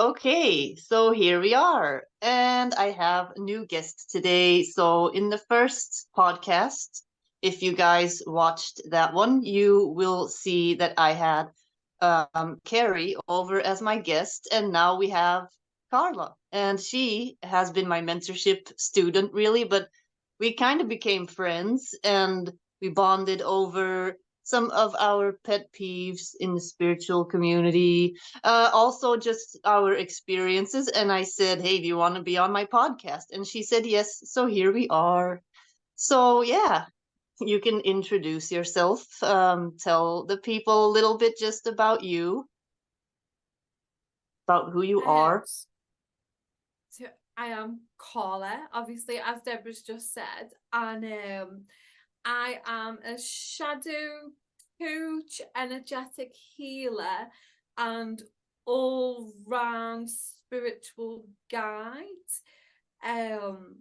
Okay, so here we are. And I have a new guest today. So, in the first podcast, if you guys watched that one, you will see that I had Carrie over as my guest. And now we have Karlla. And she has been my mentorship student, really, but we kind of became friends and we bonded over some of our pet peeves in the spiritual community, also just our experiences. And I said, hey, do you want to be on my podcast? And she said yes, so here we are. So yeah, you can introduce yourself, tell the people a little bit just about you, about who you are. So I am Karlla, obviously, as Deborah's just said, and I am a shadow coach, energetic healer, and all-round spiritual guide. Um,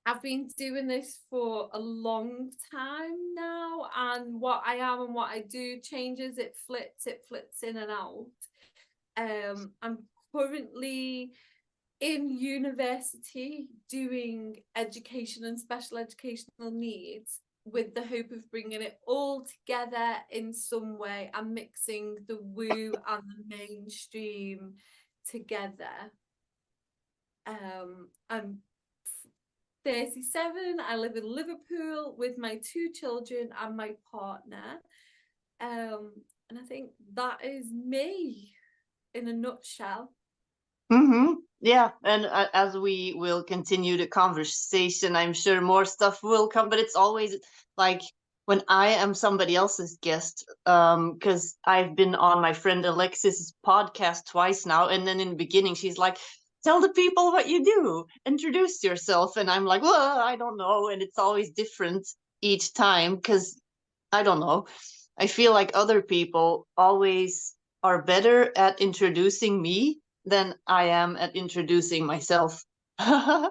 I've been doing this for a long time now, and what I am and what I do changes. It flips in and out. I'm currently in university doing education and special educational needs with the hope of bringing it all together in some way and mixing the woo and the mainstream together. I'm 37. I live in Liverpool with my 2 children and my partner. And I think that is me in a nutshell. Yeah, and as we will continue the conversation, I'm sure more stuff will come, but it's always like when I am somebody else's guest, because I've been on my friend Alexis's podcast twice now, and then in the beginning she's like, tell the people what you do, introduce yourself, and I'm like, well, I don't know, and it's always different each time, because I don't know. I feel like other people always are better at introducing me than I am at introducing myself. Yeah,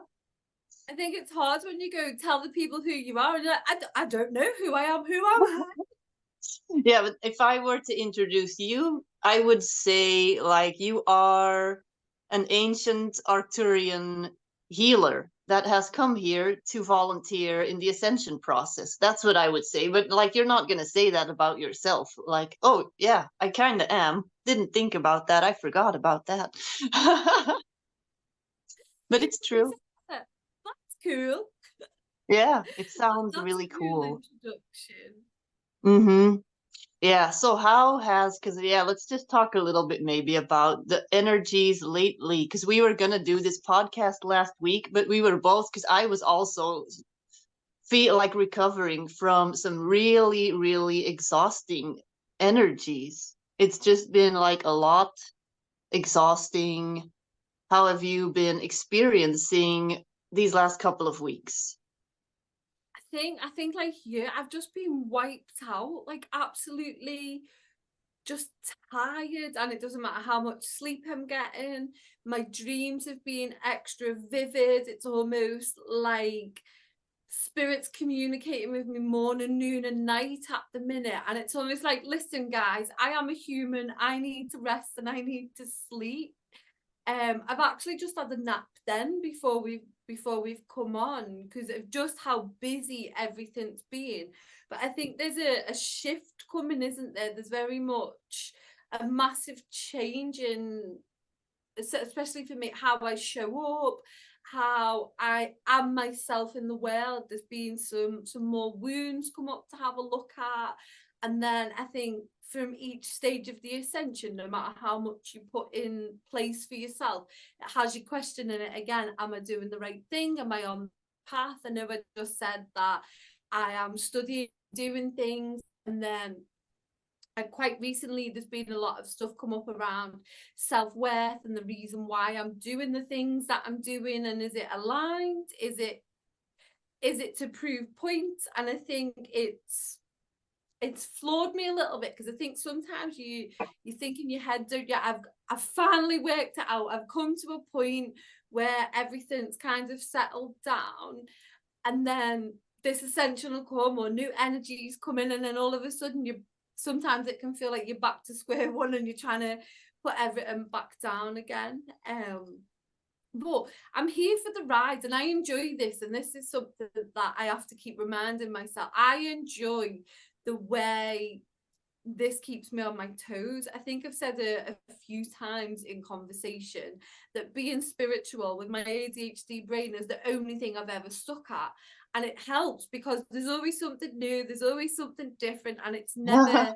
I think it's hard when you go tell the people who you are, and you're like, I don't know who I am. Who am I? but if I were to introduce you, I would say like you are an ancient Arthurian healer that has come here to volunteer in the ascension process. That's what I would say. But like you're not going to say that about yourself. Like, oh, yeah, I kind of am. Didn't think about that. I forgot about that. But You it's true. said that. That's cool. Yeah, it sounds That's a really cool cool. introduction. Mm-hmm. Yeah, so how has, because yeah, let's just talk a little bit maybe about the energies lately, because we were gonna do this podcast last week, but we were both, because I was also feel like recovering from some really, really exhausting energies. It's just been like a lot exhausting. How have you been experiencing these last couple of weeks? I think like you, I've just been wiped out, like absolutely just tired, and it doesn't matter how much sleep I'm getting. My dreams have been extra vivid. It's almost like spirits communicating with me morning, noon, and night at the minute. And it's almost like, listen, guys, I am a human. I need to rest and I need to sleep. I've actually just had a nap then before we've come on because of just how busy everything's been. But I think there's a shift coming, isn't there? There's very much a massive change in, especially for me, how I show up, how I am myself in the world. There's been some more wounds come up to have a look at. And then I think from each stage of the ascension, no matter how much you put in place for yourself, it has you questioning it again. Am I doing the right thing? Am I on the path? I know I just said that I am studying, doing things, and then and quite recently there's been a lot of stuff come up around self-worth and the reason why I'm doing the things that I'm doing, and is it aligned, is it to prove points. And I think it's floored me a little bit because I think sometimes you think in your head, don't you, I've finally worked it out, I've come to a point where everything's kind of settled down, and then this ascension will come or new energies come in, and then all of a sudden sometimes it can feel like you're back to square one and you're trying to put everything back down again. But I'm here for the ride and I enjoy this. And this is something that I have to keep reminding myself. I enjoy the way this keeps me on my toes. I think I've said a few times in conversation that being spiritual with my ADHD brain is the only thing I've ever stuck at. And it helps because there's always something new, there's always something different, and it's never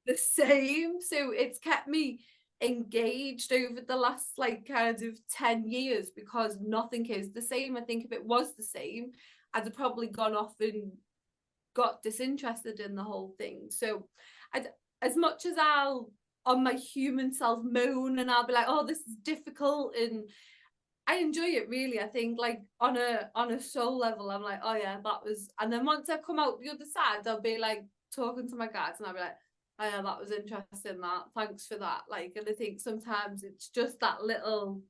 the same. So it's kept me engaged over the last like kind of 10 years because nothing is the same. I think if it was the same, I'd have probably gone off and got disinterested in the whole thing. So as much as I'll on my human self moan and I'll be like, oh, this is difficult, and I enjoy it really. I think like on a soul level, I'm like, oh yeah, that was, and then once I come out the other side, I'll be like talking to my guys and I'll be like, oh yeah, that was interesting, that, thanks for that. Like, and I think sometimes it's just that little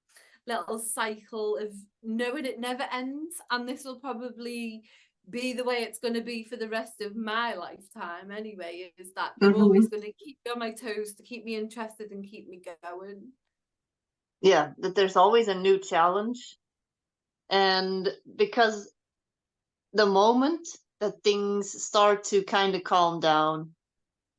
cycle of knowing it never ends, and this will probably be the way it's going to be for the rest of my lifetime anyway, is that they're always going to keep me on my toes to keep me interested and keep me going. Yeah, that there's always a new challenge. And because the moment that things start to kind of calm down,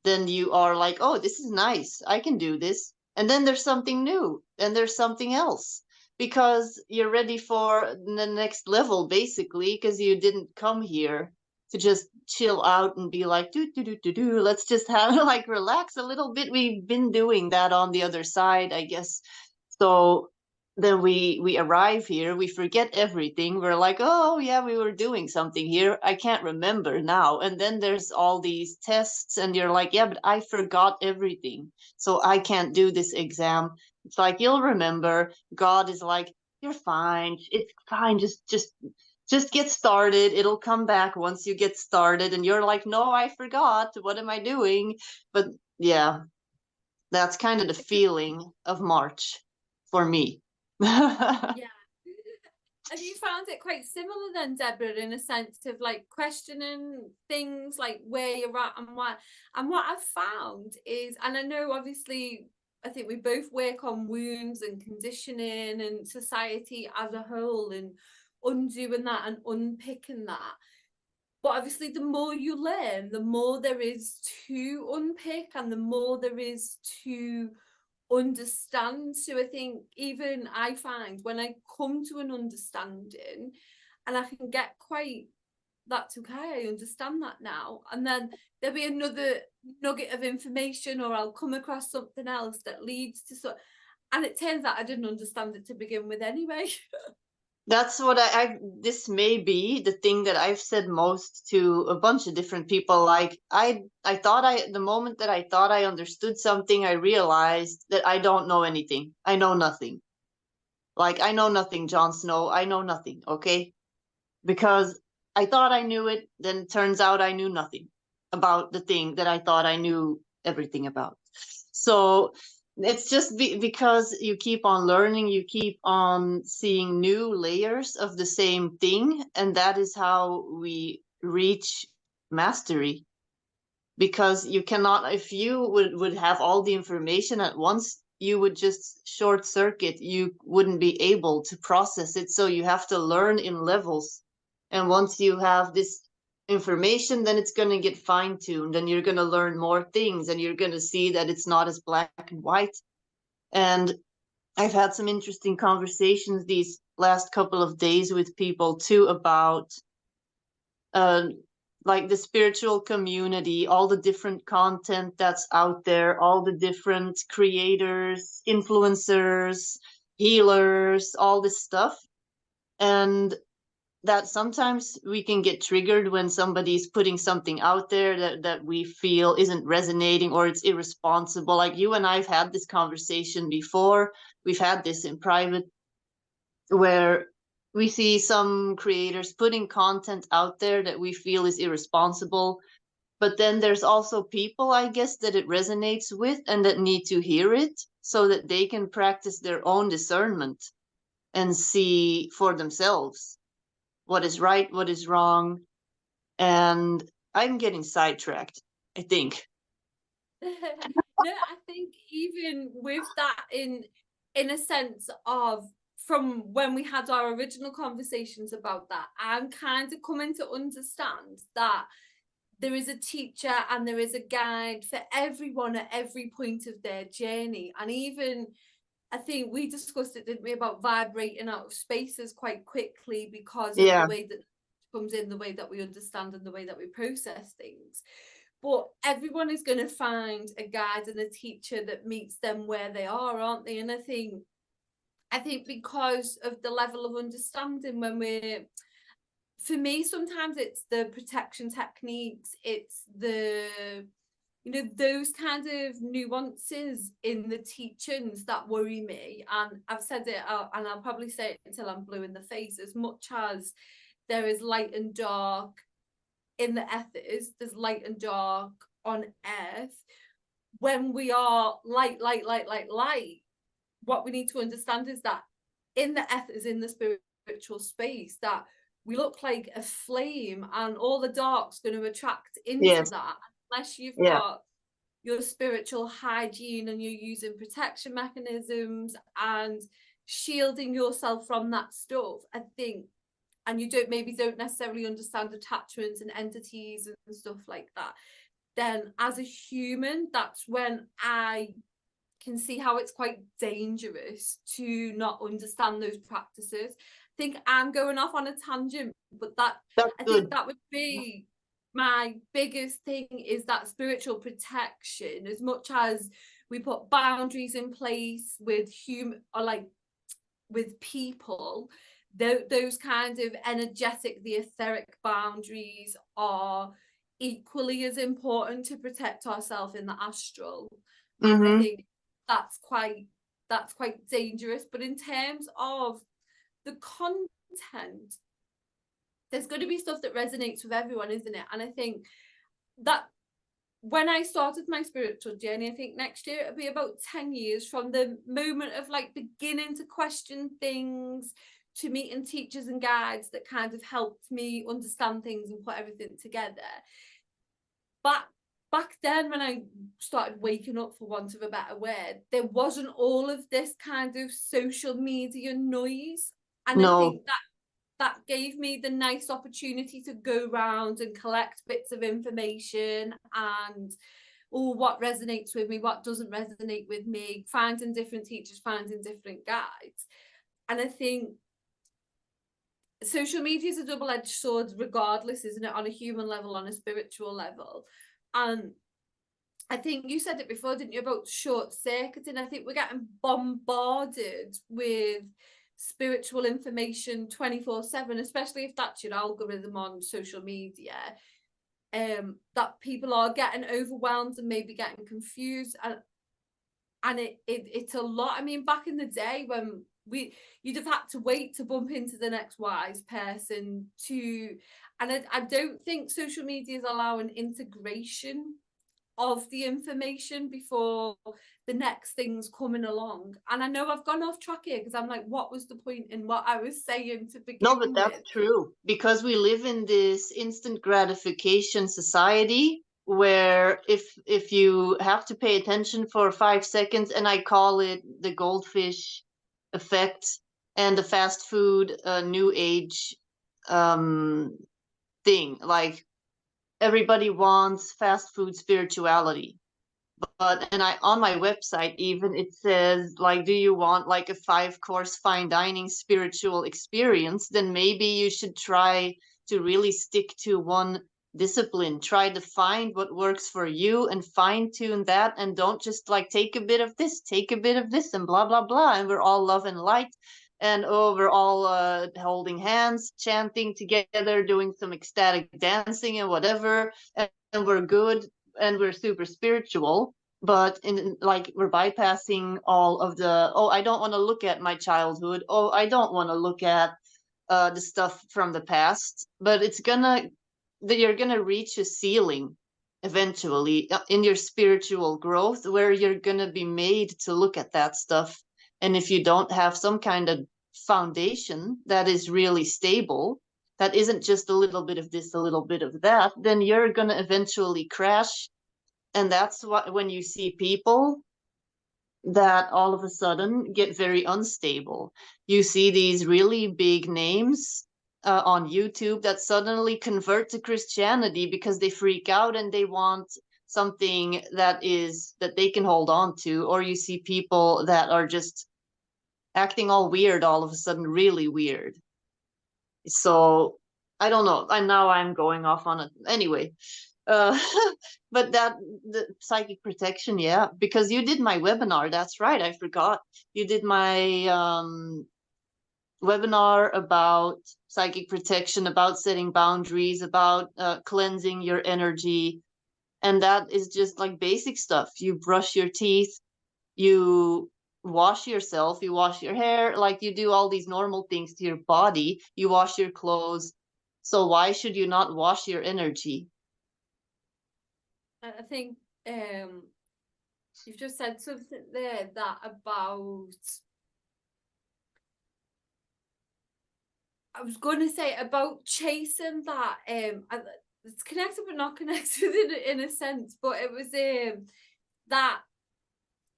then you are like, oh, this is nice, I can do this. And then there's something new, and there's something else, because you're ready for the next level, basically, because you didn't come here to just chill out and be like, let's just have like relax a little bit. We've been doing that on the other side, I guess. So then we arrive here, we forget everything, we're like, oh yeah, we were doing something here, I can't remember now. And then there's all these tests and you're like, yeah, but I forgot everything, so I can't do this exam. It's like, you'll remember. God is like, you're fine, it's fine, just get started, it'll come back once you get started. And you're like, no, I forgot, what am I doing? But yeah, that's kind of the feeling of March for me. Yeah. Have you found it quite similar then, Deborah, in a sense of like questioning things like where you're at and what? And what I've found is, and I know obviously I think we both work on wounds and conditioning and society as a whole and undoing that and unpicking that. But obviously the more you learn, the more there is to unpick and the more there is to understand. So I think even I find when I come to an understanding and I can get quite, that's okay, I understand that now, and then there'll be another nugget of information or I'll come across something else that leads to so, and it turns out I didn't understand it to begin with anyway. That's what I this may be the thing that I've said most to a bunch of different people. Like, I thought the moment that I thought I understood something, I realized that I don't know anything. I know nothing. Like, I know nothing, Jon Snow. I know nothing, okay? Because I thought I knew it, then it turns out I knew nothing about the thing that I thought I knew everything about. So it's just because you keep on learning, you keep on seeing new layers of the same thing, and that is how we reach mastery. Because you cannot, if you would have all the information at once, you would just short circuit, you wouldn't be able to process it. So you have to learn in levels, and once you have this information, then it's going to get fine-tuned and you're going to learn more things and you're going to see that it's not as black and white. And I've had some interesting conversations these last couple of days with people too about like the spiritual community, all the different content that's out there, all the different creators, influencers, healers, all this stuff. And that sometimes we can get triggered when somebody's putting something out there that we feel isn't resonating or it's irresponsible. Like, you and I've had this conversation before. We've had this in private, where we see some creators putting content out there that we feel is irresponsible. But then there's also people, I guess, that it resonates with and that need to hear it so that they can practice their own discernment and see for themselves what is right, what is wrong. And I'm getting sidetracked, I think. No, I think even with that, in a sense of, from when we had our original conversations about that, I'm kind of coming to understand that there is a teacher and there is a guide for everyone at every point of their journey. And even, I think we discussed it, didn't we, about vibrating out of spaces quite quickly because of the Yeah. way that comes in, the way that we understand and the way that we process things. But everyone is going to find a guide and a teacher that meets them where they are, aren't they? And I think because of the level of understanding, when we're, for me, sometimes it's the protection techniques, it's the, those kind of nuances in the teachings that worry me. And I've said it, and I'll probably say it until I'm blue in the face. As much as there is light and dark in the ethers, there's light and dark on earth. When we are light, what we need to understand is that in the ethers, in the spiritual space, that we look like a flame, and all the dark's going to attract into Yes. that, unless you've Yeah. got your spiritual hygiene and you're using protection mechanisms and shielding yourself from that stuff, I think. And you don't necessarily understand attachments and entities and stuff like that, then as a human, that's when I can see how it's quite dangerous to not understand those practices. I think I'm going off on a tangent, but That's I think good. that would be my biggest thing, is that spiritual protection. As much as we put boundaries in place with human, or like with people, those kind of energetic, the etheric boundaries are equally as important to protect ourselves in the astral. And I Mm-hmm. think that's quite dangerous. But in terms of the content, there's going to be stuff that resonates with everyone, isn't it? And I think that when I started my spiritual journey, I think next year it'll be about 10 years from the moment of like beginning to question things, to meeting teachers and guides that kind of helped me understand things and put everything together. But back then, when I started waking up, for want of a better word, there wasn't all of this kind of social media noise. And I No. think that gave me the nice opportunity to go around and collect bits of information and, oh, what resonates with me, what doesn't resonate with me, finding different teachers, finding different guides. And I think social media is a double-edged sword regardless, isn't it, on a human level, on a spiritual level. And I think you said it before, didn't you, about short circuiting? I think we're getting bombarded with spiritual information 24/7, especially if that's your algorithm on social media. That people are getting overwhelmed and maybe getting confused, and it's a lot. I mean, back in the day when you'd have had to wait to bump into the next wise person to, and I don't think social media is allowing integration of the information before the next thing's coming along. And I know I've gone off track here because I'm like, what was the point in what I was saying to No, but begin that's with? true, because we live in this instant gratification society where if you have to pay attention for 5 seconds, and I call it the goldfish effect and the fast food new age um thing, like everybody wants fast food spirituality. But and I on my website even it says, like, do you want like a 5-course fine dining spiritual experience? Then maybe you should try to really stick to one discipline. Try to find what works for you and fine tune that, and don't just like take a bit of this, take a bit of this, and blah blah blah. And we're all love and light, and oh, we're all holding hands, chanting together, doing some ecstatic dancing and whatever, and we're good and we're super spiritual. But in like we're bypassing all of the, oh, I don't want to look at my childhood, oh, I don't want to look at the stuff from the past. But it's gonna, that you're gonna reach a ceiling eventually in your spiritual growth where you're gonna be made to look at that stuff. And if you don't have some kind of foundation that is really stable, that isn't just a little bit of this, a little bit of that, then you're gonna eventually crash And that's what, when you see people that all of a sudden get very unstable, you see these really big names on YouTube that suddenly convert to Christianity because they freak out and they want something that they can hold on to. Or you see people that are just acting all weird all of a sudden, really weird. So I don't know. And now I'm going off on it anyway. Uh, but that, the psychic protection, yeah, because you did my webinar. That's right. I forgot. You did my webinar about psychic protection, about setting boundaries, about cleansing your energy. And that is just like basic stuff. You brush your teeth, you wash yourself, you wash your hair, like you do all these normal things to your body, you wash your clothes. So why should you not wash your energy? I think you've just said something there that about, I was going to say about chasing that, it's connected but not connected in a sense, but it was that,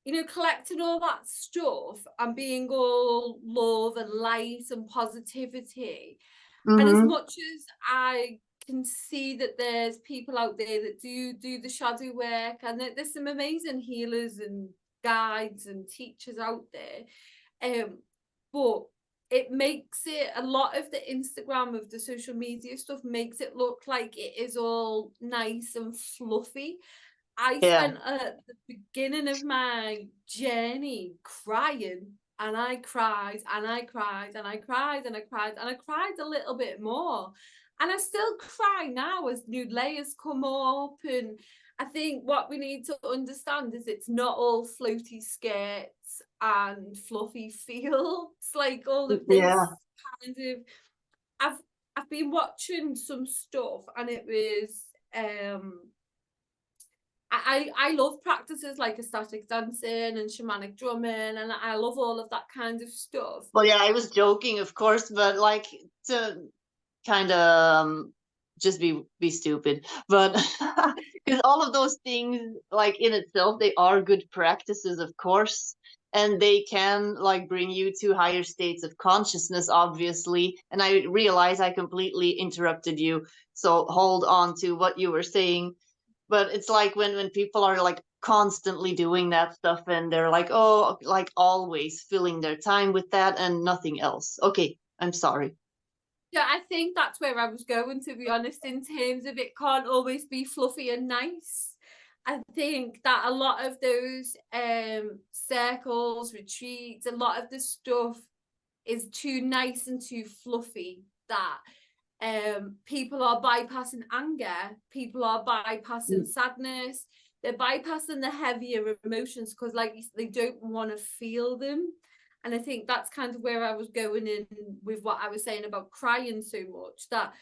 you know, collecting all that stuff and being all love and light and positivity. And as much as I can see that there's people out there that do the shadow work, and there's some amazing healers and guides and teachers out there, but it makes it, a lot of the Instagram, of the social media stuff, makes it look like it is all nice and fluffy. I spent the beginning of my journey crying, and I cried and I cried and I cried and I cried and I cried a little bit more. And I still cry now as new layers come up. And I think what we need to understand is it's not all floaty skirts and fluffy feels, like all of this kind of, I've been watching some stuff, and it was I love practices like ecstatic dancing and shamanic drumming, and I love all of that kind of stuff. Well, yeah, I was joking, of course, but like, to kind of just be stupid, but because all of those things, like in itself, they are good practices, of course, and they can like bring you to higher states of consciousness, obviously. And I realize I completely interrupted you, so hold on to what you were saying. But it's like when people are like constantly doing that stuff, and they're like, oh, like always filling their time with that and nothing else. Okay, I'm sorry. Yeah, I think that's where I was going, to be honest, in terms of it can't always be fluffy and nice. I think that a lot of those circles, retreats, a lot of the stuff is too nice and too fluffy, that people are bypassing anger, people are bypassing sadness, they're bypassing the heavier emotions because, like, they don't want to feel them. And I think that's kind of where I was going in with what I was saying about crying so much, that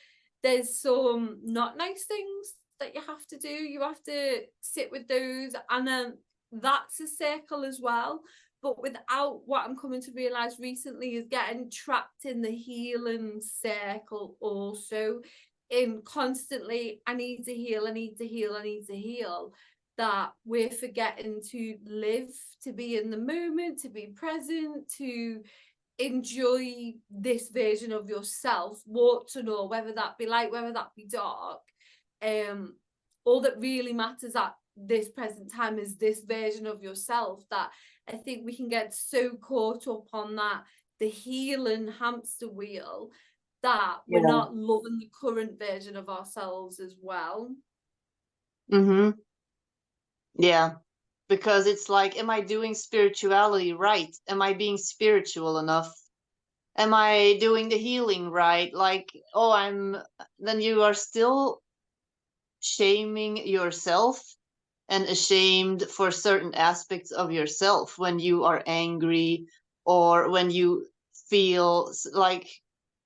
there's some not nice things that you have to do. You have to sit with those, and then that's a circle as well. But without, what I'm coming to realize recently is getting trapped in the healing circle also, in constantly, I need to heal, I need to heal, I need to heal, that we're forgetting to live, to be in the moment, to be present, to enjoy this version of yourself, warts and all, whether that be light, whether that be dark. All that really matters at this present time is this version of yourself, that I think we can get so caught up on that, the healing hamster wheel, that we're not loving the current version of ourselves as well. Yeah, because it's like, am I doing spirituality right? Am I being spiritual enough? Am I doing the healing right? Like, oh, then you are still shaming yourself and ashamed for certain aspects of yourself when you are angry, or when you feel like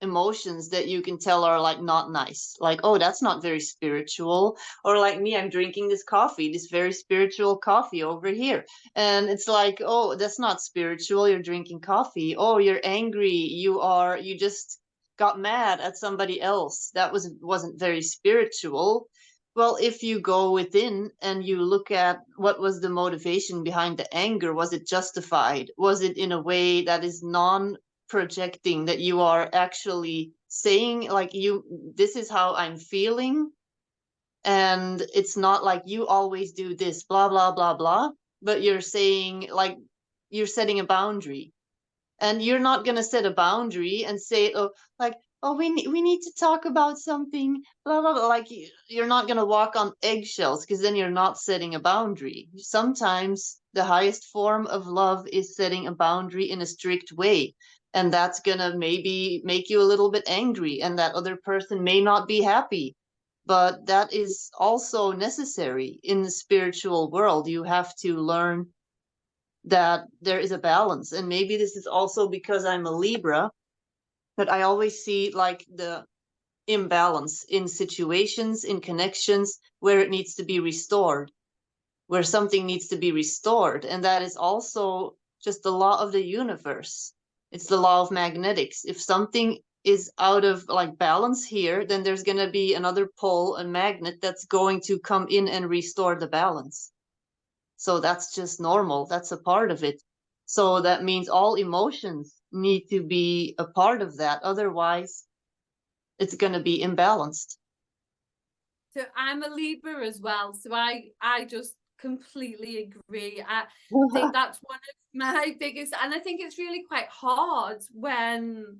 emotions that you can tell are like not nice, like, oh, that's not very spiritual. Or like me, I'm drinking this coffee, this very spiritual coffee over here, and it's like, oh, that's not spiritual, you're drinking coffee. Oh, you're angry, you just got mad at somebody else, that wasn't very spiritual. Well, if you go within and you look at what was the motivation behind the anger, was it justified? Was it in a way that is non-projecting, that you are actually saying, like, this is how I'm feeling, and it's not like you always do this, blah, blah, blah, blah, but you're saying, like, you're setting a boundary. And you're not going to set a boundary and say, oh, like, oh, we need to talk about something, blah blah blah. Like, you're not going to walk on eggshells, because then you're not setting a boundary. Sometimes the highest form of love is setting a boundary in a strict way, and that's going to maybe make you a little bit angry, and that other person may not be happy, but that is also necessary in the spiritual world. You have to learn that there is a balance. And maybe this is also because I'm a Libra, that I always see like the imbalance in situations, in connections where it needs to be restored, where something needs to be restored. And that is also just the law of the universe. It's the law of magnetics. If something is out of like balance here, then there's going to be another pole, a magnet, that's going to come in and restore the balance. So that's just normal. That's a part of it. So that means all emotions need to be a part of that. Otherwise, it's going to be imbalanced. So I'm a Libra as well. So I just completely agree. I think that's one of my biggest, and I think it's really quite hard when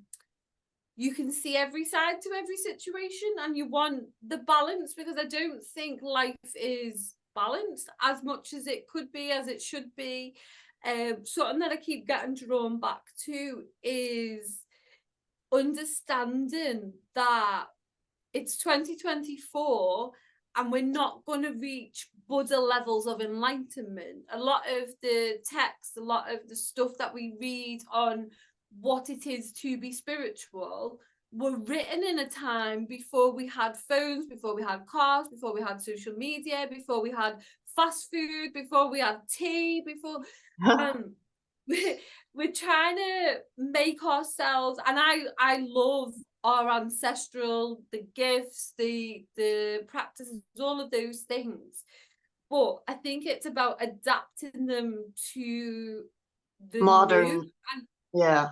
you can see every side to every situation and you want the balance, because I don't think life is balanced as much as it could be, as it should be. Something that I keep getting drawn back to is understanding that it's 2024 and we're not going to reach Buddha levels of enlightenment. A lot of the text, a lot of the stuff that we read on what it is to be spiritual were written in a time before we had phones, before we had cars, before we had social media, before we had fast food, before we had tea, before we're trying to make ourselves, and I love our ancestral, the gifts, the practices, all of those things, but I think it's about adapting them to the Modern, new. And yeah.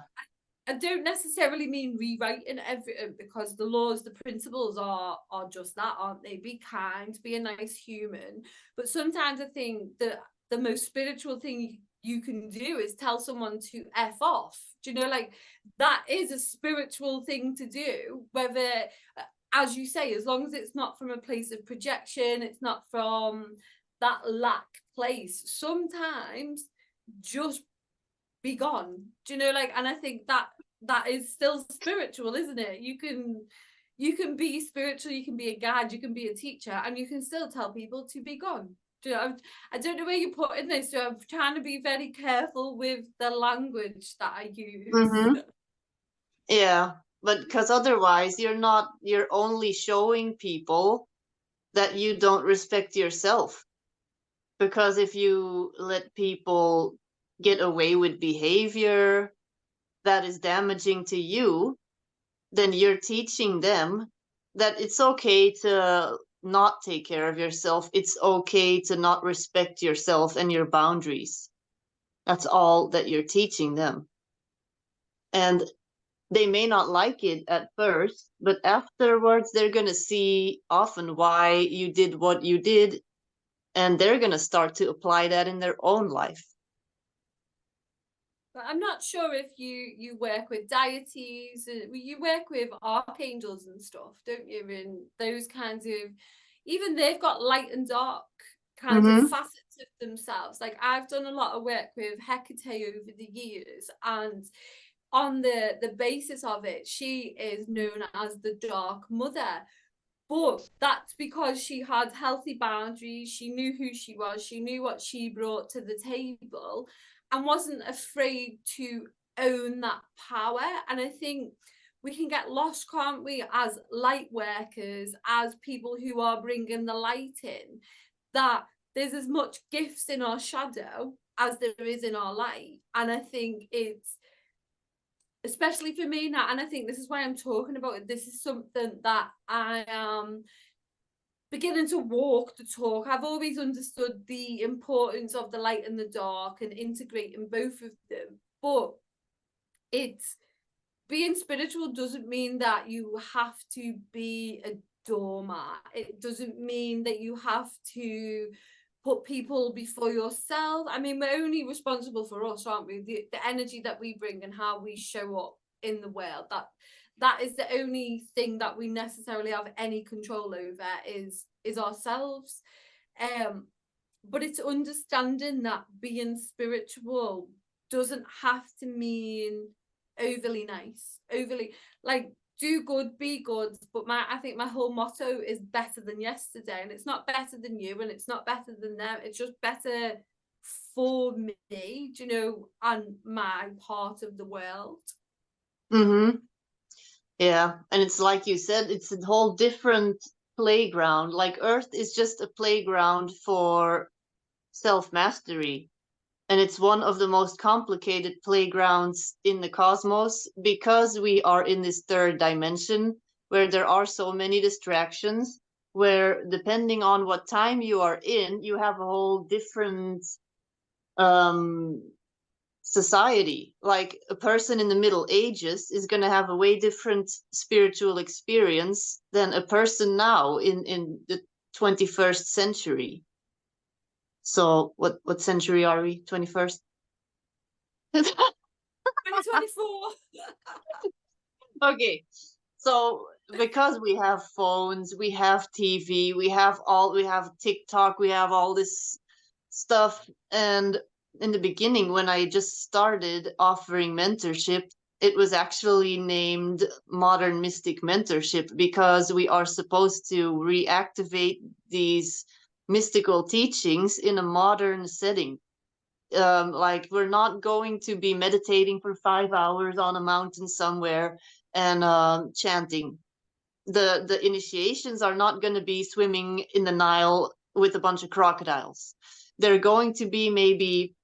I don't necessarily mean rewriting everything, because the laws, the principles are just that, aren't they? Be kind, be a nice human. But sometimes I think that the most spiritual thing you can do is tell someone to F off. Do you know, like, that is a spiritual thing to do, whether, as you say, as long as it's not from a place of projection, it's not from that lack place. Sometimes just be gone. Do you know, like, and I think that is still spiritual, isn't it? You can be spiritual, you can be a guide, you can be a teacher, and you can still tell people to be gone. Do you know, I don't know where you're putting this, so I'm trying to be very careful with the language that I use. Mm-hmm. Yeah, but because otherwise you're only showing people that you don't respect yourself. Because if you let people get away with behavior that is damaging to you, then you're teaching them that it's okay to not take care of yourself. It's okay to not respect yourself and your boundaries. That's all that you're teaching them. And they may not like it at first, but afterwards they're going to see often why you did what you did, and they're going to start to apply that in their own life. But I'm not sure if you work with deities, you work with archangels and stuff, don't you? And those kinds of, even they've got light and dark kinds of facets of themselves. Like, I've done a lot of work with Hecate over the years, and on the basis of it, she is known as the Dark Mother. But that's because she had healthy boundaries. She knew who she was. She knew what she brought to the table, and wasn't afraid to own that power. And I think we can get lost, can't we, as light workers, as people who are bringing the light in, that there's as much gifts in our shadow as there is in our light. And I think it's, especially for me now, and I think this is why I'm talking about it, this is something that I am beginning to walk the talk, I've always understood the importance of the light and the dark and integrating both of them. But it's being spiritual doesn't mean that you have to be a doormat. It doesn't mean that you have to put people before yourself. I mean, we're only responsible for us, aren't we? The energy that we bring and how we show up in the world. That is the only thing that we necessarily have any control over is ourselves. But it's understanding that being spiritual doesn't have to mean overly nice, overly like do good, be good. But I think my whole motto is better than yesterday, and it's not better than you, and it's not better than them. It's just better for me, you know, and my part of the world. Mm-hmm. Yeah, and it's like you said, it's a whole different playground. Like Earth is just a playground for self-mastery. And it's one of the most complicated playgrounds in the cosmos because we are in this third dimension where there are so many distractions, where depending on what time you are in, you have a whole different society. Like a person in the Middle Ages is going to have a way different spiritual experience than a person now in the 21st century. So what century are we? 21st? 2024. Okay. So because we have phones, we have TV, we have TikTok, we have all this stuff. And in the beginning, when I just started offering mentorship, it was actually named Modern Mystic Mentorship because we are supposed to reactivate these mystical teachings in a modern setting. Like we're not going to be meditating for 5 hours on a mountain somewhere and chanting. The initiations are not going to be swimming in the Nile with a bunch of crocodiles. They're going to be maybe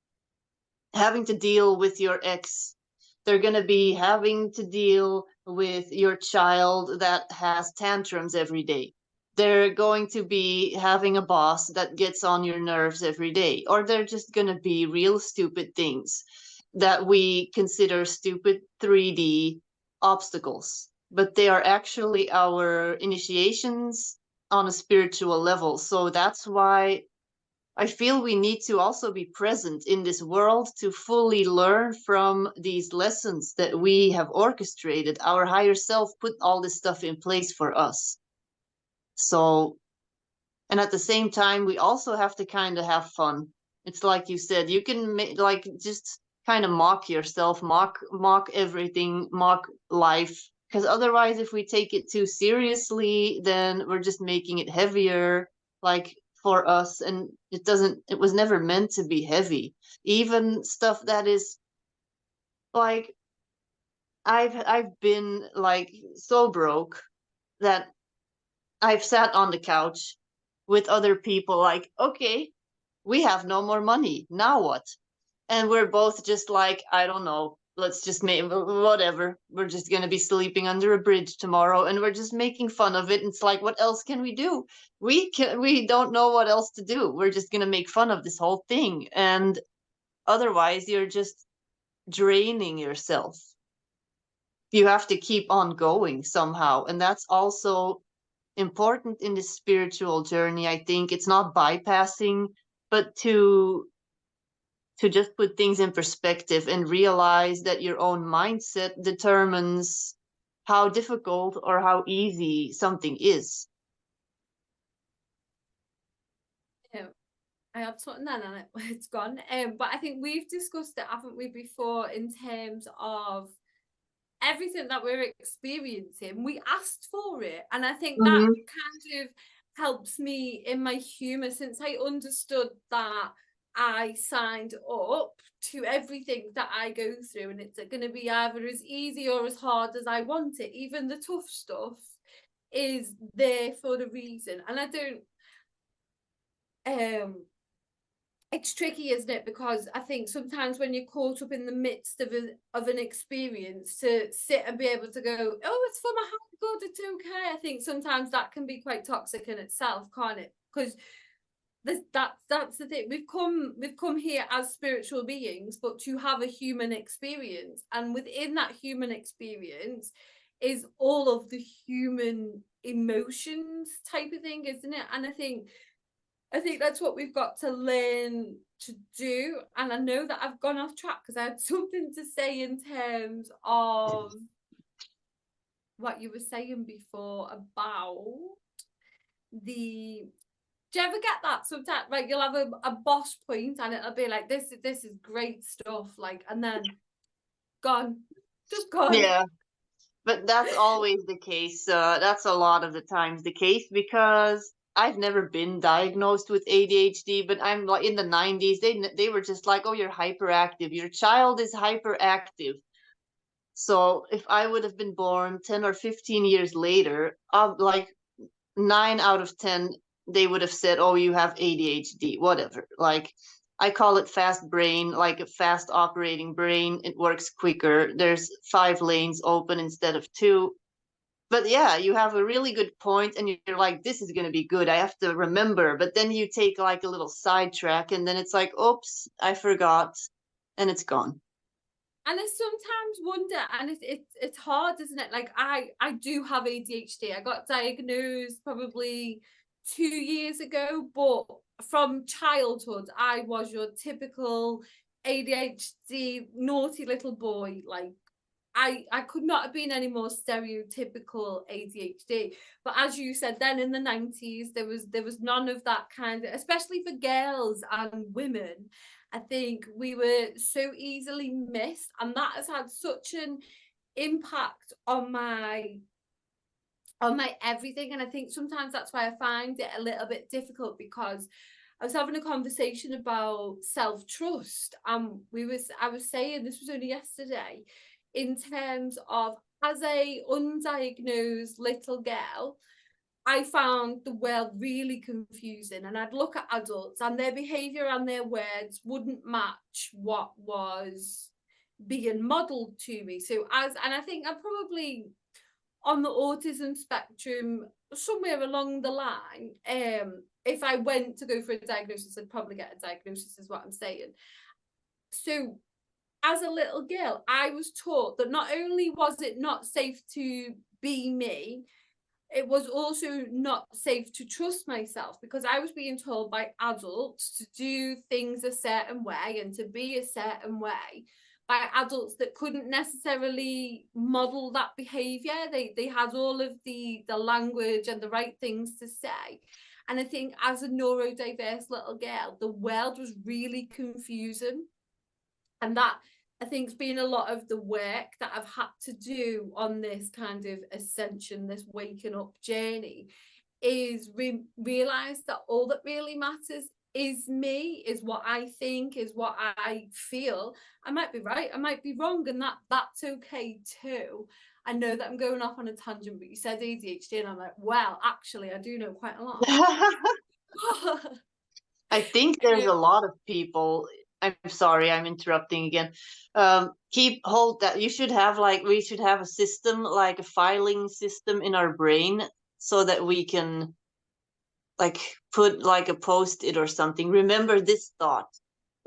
having to deal with your ex. They're going to be having to deal with your child that has tantrums every day. They're going to be having a boss that gets on your nerves every day, or they're just going to be real stupid things that we consider stupid 3D obstacles, but they are actually our initiations on a spiritual level. So that's why I feel we need to also be present in this world to fully learn from these lessons that we have orchestrated. Our higher self put all this stuff in place for us. So, and at the same time, we also have to kind of have fun. It's like you said, you can like just kind of mock yourself, mock everything, mock life. Because otherwise, if we take it too seriously, then we're just making it heavier. Like for us, and it was never meant to be heavy. Even stuff that is like I've been like so broke that I've sat on the couch with other people like, okay, we have no more money, now what? And we're both just like, I don't know, let's just make whatever, we're just going to be sleeping under a bridge tomorrow, and we're just making fun of it. And it's like, what else can we do? We don't know what else to do. We're just going to make fun of this whole thing, and otherwise you're just draining yourself. You have to keep on going somehow, and that's also important in this spiritual journey. I think it's not bypassing, but to just put things in perspective and realize that your own mindset determines how difficult or how easy something is. Yeah, I have something then and it's gone. But I think we've discussed it, haven't we, before, in terms of everything that we're experiencing. We asked for it, and I think that Mm-hmm. kind of helps me in my humor, since I understood that I signed up to everything that I go through, and it's going to be either as easy or as hard as I want it. Even the tough stuff is there for a reason, and I don't It's tricky, isn't it? Because I think sometimes when you're caught up in the midst of an experience, to sit and be able to go, oh, it's for my heart good, it's okay. I think sometimes that can be quite toxic in itself, can't it? Because that's the thing. We've come here as spiritual beings, but to have a human experience, and within that human experience is all of the human emotions type of thing, isn't it? And I think that's what we've got to learn to do. And I know that I've gone off track because I had something to say in terms of what you were saying before about the. Do you ever get that sometimes? Like you'll have a boss point and it'll be like, this is great stuff, like, and then gone, just gone. Yeah, but that's always the case. That's a lot of the times the case because I've never been diagnosed with ADHD, but I'm like in the 90s, they were just like, "Oh, you're hyperactive. Your child is hyperactive." So if I would have been born 10 or 15 years later, like 9 out of 10, they would have said, "Oh, you have ADHD," whatever. Like, I call it fast brain, like a fast operating brain. It works quicker. There's 5 lanes open instead of two. But yeah, you have a really good point, and you're like, this is going to be good. I have to remember. But then you take like a little sidetrack, and then it's like, oops, I forgot, and it's gone. And I sometimes wonder, and it's hard, isn't it? Like I do have ADHD. I got diagnosed probably 2 years ago, but from childhood, I was your typical ADHD naughty little boy. Like I could not have been any more stereotypical ADHD. But as you said, then in the 90s, there was none of that kind of, especially for girls and women. I think we were so easily missed, and that has had such an impact on my everything. And I think sometimes that's why I find it a little bit difficult, because I was having a conversation about self-trust. I was saying, this was only yesterday, in terms of, as a undiagnosed little girl, I found the world really confusing, and I'd look at adults and their behavior and their words wouldn't match what was being modeled to me. And I think I'm probably on the autism spectrum somewhere along the line. If I went to go for a diagnosis, I'd probably get a diagnosis, is what I'm saying. So as a little girl, I was taught that not only was it not safe to be me, it was also not safe to trust myself, because I was being told by adults to do things a certain way and to be a certain way by adults that couldn't necessarily model that behavior. They had all of the language and the right things to say. And I think as a neurodiverse little girl, the world was really confusing. And that, I think, has been a lot of the work that I've had to do on this kind of ascension, this waking up journey, is realize that all that really matters is me, is what I think, is what I feel. I might be right, I might be wrong, and that's okay too. I know that I'm going off on a tangent, but you said ADHD, and I'm like, well, actually, I do know quite a lot. I think there's a lot of people. I'm sorry, I'm interrupting again. Keep hold that you should have, like, we should have a system, like a filing system in our brain, so that we can like put like a post-it or something. Remember this thought.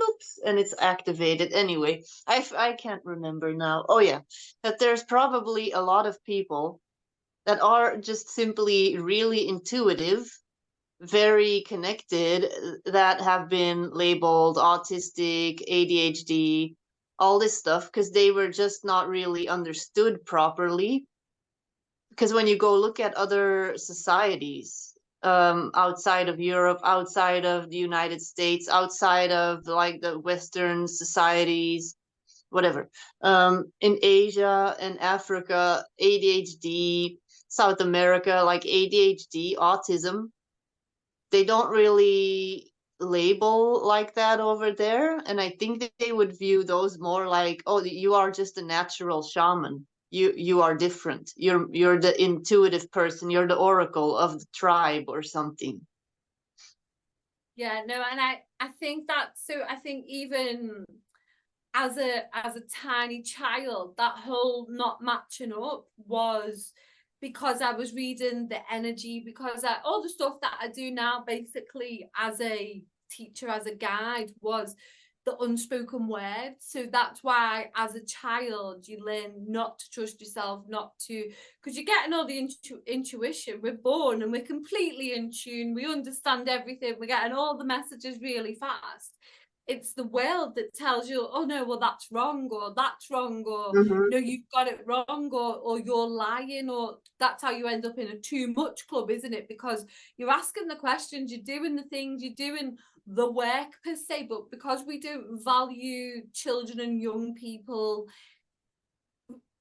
Oops, and it's activated anyway. I can't remember now. Oh yeah, that there's probably a lot of people that are just simply really intuitive, very connected, that have been labeled autistic, ADHD, all this stuff, because they were just not really understood properly. Because when you go look at other societies, outside of Europe, outside of the United States, outside of like the Western societies, whatever, in Asia and Africa, ADHD, South America, like ADHD, autism, they don't really label like that over there. And I think that they would view those more like, oh, you are just a natural shaman. You are different. You're the intuitive person. You're the oracle of the tribe or something. Yeah, no, and I think that, so I think even as a tiny child, that whole not matching up was because I was reading the energy, because all the stuff that I do now basically as a teacher, as a guide, was the unspoken word. So that's why as a child you learn not to trust yourself, not to, because you're getting all the intuition. We're born and we're completely in tune, we understand everything, we're getting all the messages really fast. It's the world that tells you, oh no, well that's wrong, or that's wrong, or Mm-hmm. no, you've got it wrong, or you're lying, or that's how you end up in a too much club, isn't it? Because you're asking the questions, you're doing the things, you're doing the work per se, but because we don't value children and young people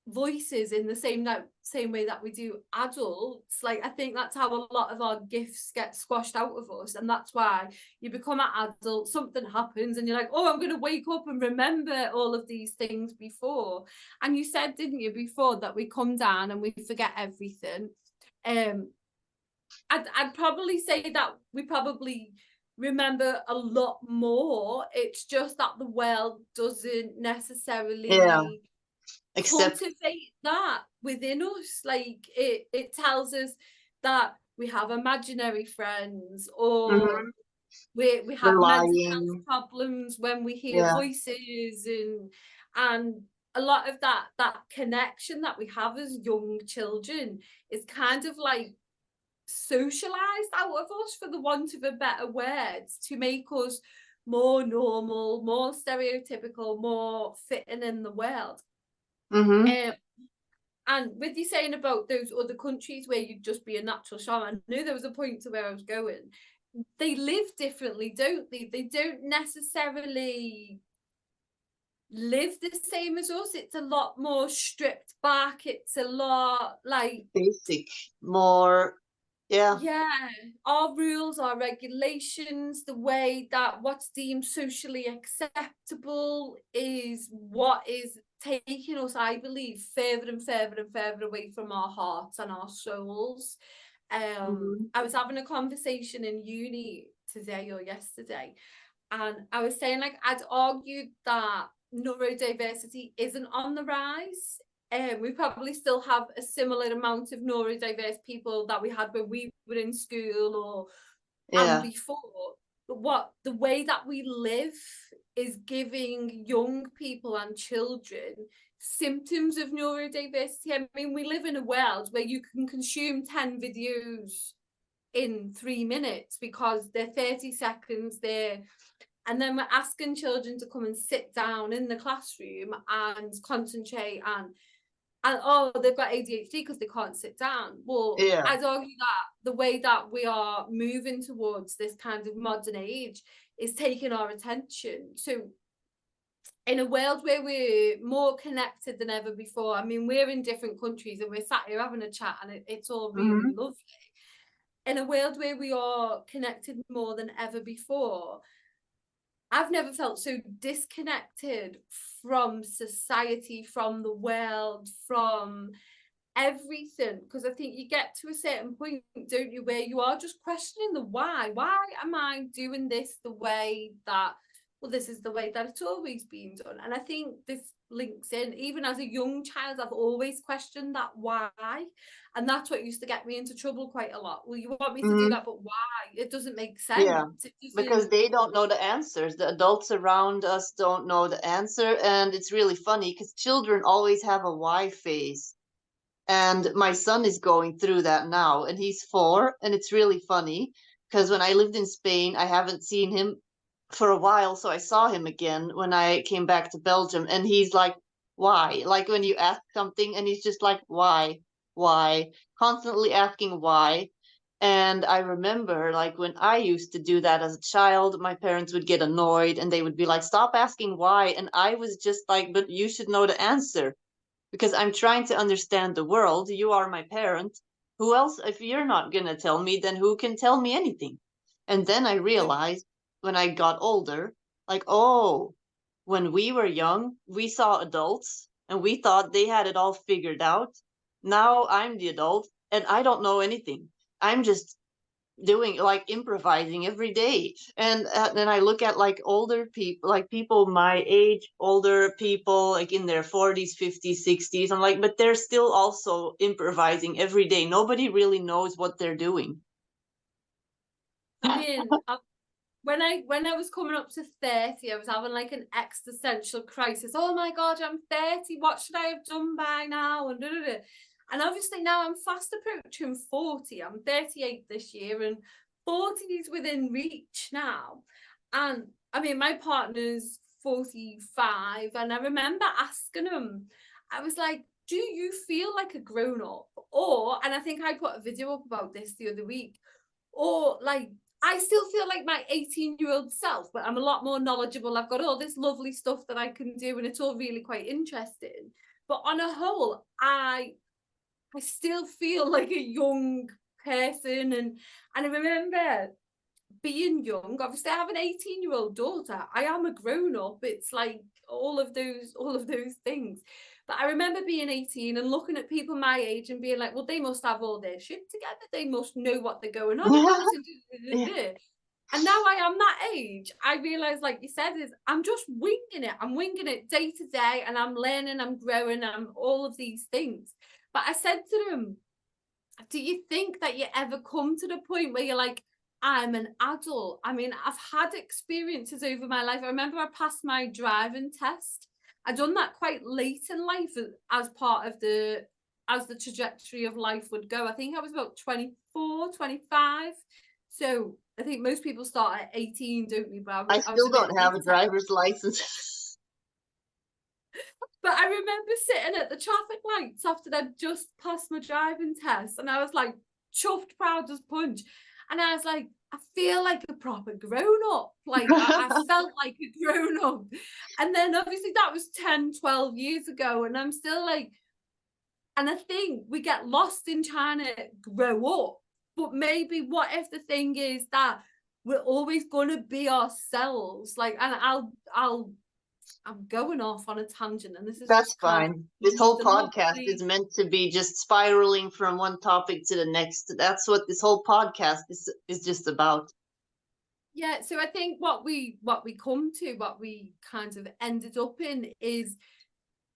voices in the same way that we do adults, like I think that's how a lot of our gifts get squashed out of us. And that's why you become an adult, something happens and you're like, oh, I'm going to wake up and remember all of these things before. And you said, didn't you, before, that we come down and we forget everything. I'd probably say that we probably remember a lot more. It's just that the world doesn't Yeah. necessarily Except. cultivate that within us. Like it tells us that we have imaginary friends, or Mm-hmm. we We're have mental health lying. problems when we hear Yeah. voices, and a lot of that connection that we have as young children is kind of like socialized out of us, for the want of a better words, to make us more normal, more stereotypical, more fitting in the world. Mm-hmm. um, and with you saying about those other countries where you'd just be a natural shaman, I knew there was a point to where I was going. They live differently, don't they? They don't necessarily live the same as us. It's a lot more stripped back. It's a lot like, Basic. More. Yeah. yeah, our rules, our regulations, the way that what's deemed socially acceptable is what is taking us, I believe, further and further and further away from our hearts and our souls. Mm-hmm. I was having a conversation in uni today or yesterday, and I was saying, like, I'd argued that neurodiversity isn't on the rise. We probably still have a similar amount of neurodiverse people that we had when we were in school or and Yeah. before. But what the way that we live is giving young people and children symptoms of neurodiversity. I mean, we live in a world where you can consume 10 videos in 3 minutes because they're 30 seconds there, and then we're asking children to come and sit down in the classroom and concentrate, and oh, they've got ADHD because they can't sit down. Well, Yeah. I'd argue that the way that we are moving towards this kind of modern age is taking our attention. So in a world where we're more connected than ever before, I mean, we're in different countries and we're sat here having a chat, and it's all really Mm-hmm. lovely. In a world where we are connected more than ever before, I've never felt so disconnected from society, from the world, from everything. Because I think you get to a certain point, don't you, where you are just questioning the why. Why am I doing this the way that, well, this is the way that it's always been done? And I think this links in, even as a young child, I've always questioned that why. And that's what used to get me into trouble quite a lot. Well, you want me to do Mm-hmm. that, but why? It doesn't make Yeah. sense. It Because doesn't. they don't know the answers. The adults around us don't know the answer. And it's really funny because children always have a why phase. And my son is going through that now, and he's 4. And it's really funny because when I lived in Spain, I haven't seen him for a while. So I saw him again when I came back to Belgium. And he's like, why? Like when you ask something, and he's just like, why? Constantly asking why. And I remember, like, when I used to do that as a child, my parents would get annoyed and they would be like, stop asking why. And I was just like, but you should know the answer because I'm trying to understand the world. You are my parent. Who else? If you're not going to tell me, then who can tell me anything? And then I realized when I got older, like, oh, when we were young, we saw adults and we thought they had it all figured out. Now I'm the adult and I don't know anything. I'm just doing, like, improvising every day. And then I look at like older people, like people my age, older people like in their 40s, 50s, 60s. I'm like, but they're still also improvising every day. Nobody really knows what they're doing. I mean, when I was coming up to 30, I was having like an existential crisis. Oh my God, I'm 30. What should I have done by now? And And obviously now I'm fast approaching 40. I'm 38 this year, and 40 is within reach now. And I mean, my partner's 45, and I remember asking him, I was like, do you feel like a grown up? Or, and I think I put a video up about this the other week, or like, I still feel like my 18-year-old self, but I'm a lot more knowledgeable. I've got all this lovely stuff that I can do, and it's all really quite interesting. But on a whole, I still feel like a young person. And I remember being young. Obviously, I have an 18-year-old daughter. I am a grown-up. It's like all of those things. But I remember being 18 and looking at people my age and being like, well, they must have all their shit together. They must know what they're going on about. Yeah. And now I am that age. I realize, like you said, is I'm just winging it. I'm winging it day to day, and I'm learning, I'm growing, I'm all of these things. But I said to them, do you think that you ever come to the point where you're like, I'm an adult? I mean, I've had experiences over my life. I remember I passed my driving test. I'd done that quite late in life as part of as the trajectory of life would go. I think I was about 24, 25. So I think most people start at 18, don't we? But I I was still a bit don't have a later. driver's license. But I remember sitting at the traffic lights after they'd just passed my driving test, and I was like chuffed, proud as punch. And I was like, I feel like a proper grown up. Like I felt like a grown up. And then obviously that was 10, 12 years ago. And I'm still like, and I think we get lost in trying to grow up. But maybe what if the thing is that we're always gonna be ourselves? Like, and I'm going off on a tangent, and this is That's just kind of fine. This whole the podcast lovely. is meant to be just spiraling from one topic to the next. That's what this whole podcast is just about. Yeah, so I think what we come to, what we kind of ended up in is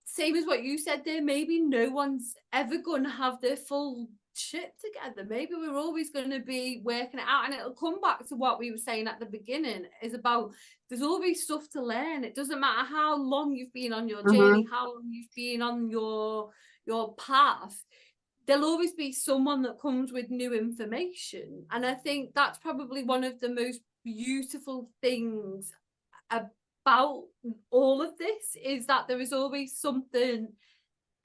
same as what you said there. Maybe no one's ever going to have their full shit together. Maybe we're always going to be working it out, and it'll come back to what we were saying at the beginning, is about there's always stuff to learn. It doesn't matter how long you've been on your journey, how long you've been on your path. There'll always be someone that comes with new information. And I think that's probably one of the most beautiful things about all of this, is that there is always something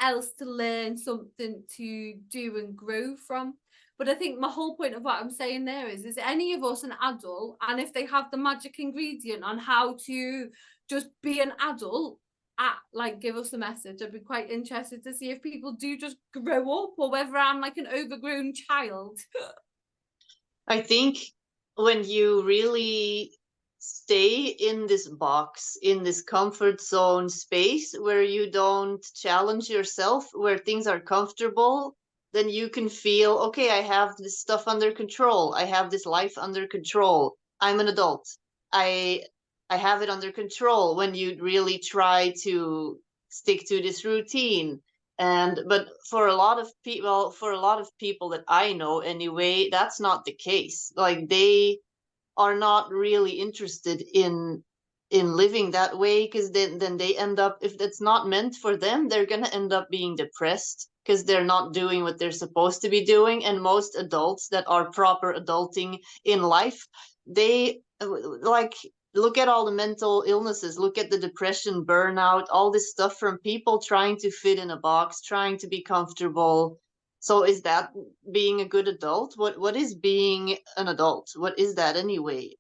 else to learn, something to do and grow from. But I think my whole point of what I'm saying there is any of us an adult, and if they have the magic ingredient on how to just be an adult, like give us a message. I'd be quite interested to see if people do just grow up, or whether I'm like an overgrown child. I think when you really stay in this box, in this comfort zone space where you don't challenge yourself, where things are comfortable, then you can feel, okay, I have this stuff under control. I have this life under control. I'm an adult. I I have it under control. When you really try to stick to this routine. And but for a lot of people, that I know anyway, that's not the case. Like, they are not really interested in living that way, because then they end up, if that's not meant for them, they're going to end up being depressed because they're not doing what they're supposed to be doing. And most adults that are proper adulting in life, they like, look at all the mental illnesses, look at the depression, burnout, all this stuff from people trying to fit in a box, trying to be comfortable. So is that being a good adult? What is being an adult? What is that anyway?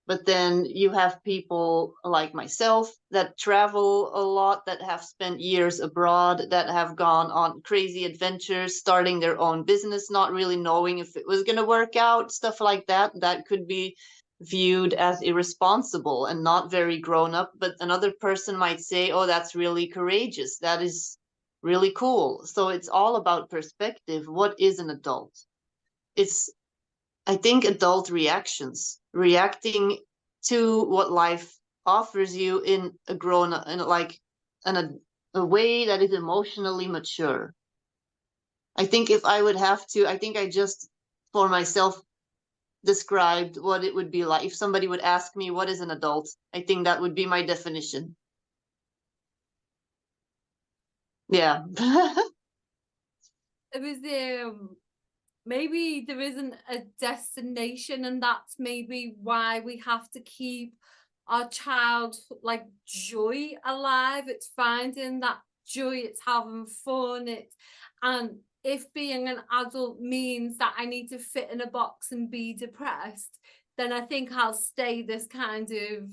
But then you have people like myself that travel a lot, that have spent years abroad, that have gone on crazy adventures, starting their own business, not really knowing if it was going to work out, stuff like that. That could be viewed as irresponsible and not very grown up. But another person might say, oh, that's really courageous. That is really cool. So it's all about perspective. What is an adult? It's I think adult reactions, reacting to what life offers you in a grown in like a way that is emotionally mature. I think if I would have to, I think I just for myself described what it would be like if somebody would ask me what is an adult. I think that would be my definition. Yeah. It was maybe there isn't a destination, and that's maybe why we have to keep our child like joy alive. It's finding that joy, it's having fun, it's and if being an adult means that I need to fit in a box and be depressed, then I think I'll stay this kind of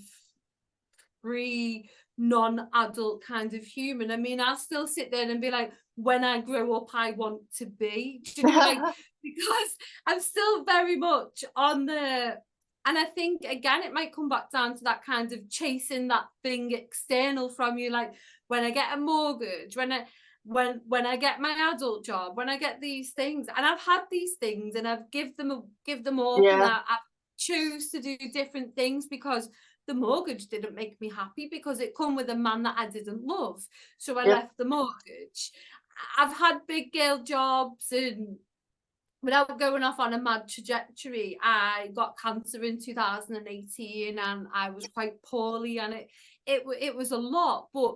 free, non-adult kind of human. I mean, I'll still sit there and be like, when I grow up, I want to be, do you know, like, because I'm still very much on the, and I think again, it might come back down to that kind of chasing that thing external from you. Like when I get a mortgage, when I get my adult job, when I get these things, and I've had these things and I've give them up, and Yeah. I choose to do different things because the mortgage didn't make me happy because it come with a man that I didn't love. So I Yep. left the mortgage. I've had big girl jobs, and without going off on a mad trajectory, I got cancer in 2018 and I was quite poorly, and it was a lot, but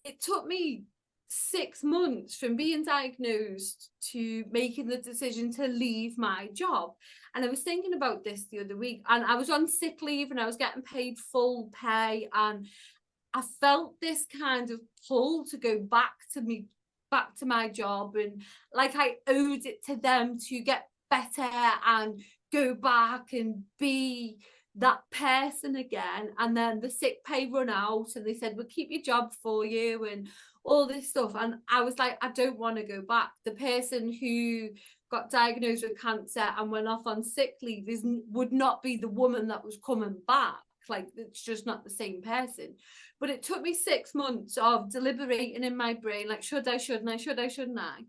it took me 6 months from being diagnosed to making the decision to leave my job. And I was thinking about this the other week, and I was on sick leave and I was getting paid full pay, and I felt this kind of pull to go back to my job, and like I owed it to them to get better and go back and be that person again. And then the sick pay run out and they said, we'll keep your job for you and all this stuff. And I was like, I don't want to go back. The person who got diagnosed with cancer and went off on sick leave would not be the woman that was coming back. Like, it's just not the same person. But it took me 6 months of deliberating in my brain, like, should I, shouldn't I, shouldn't I,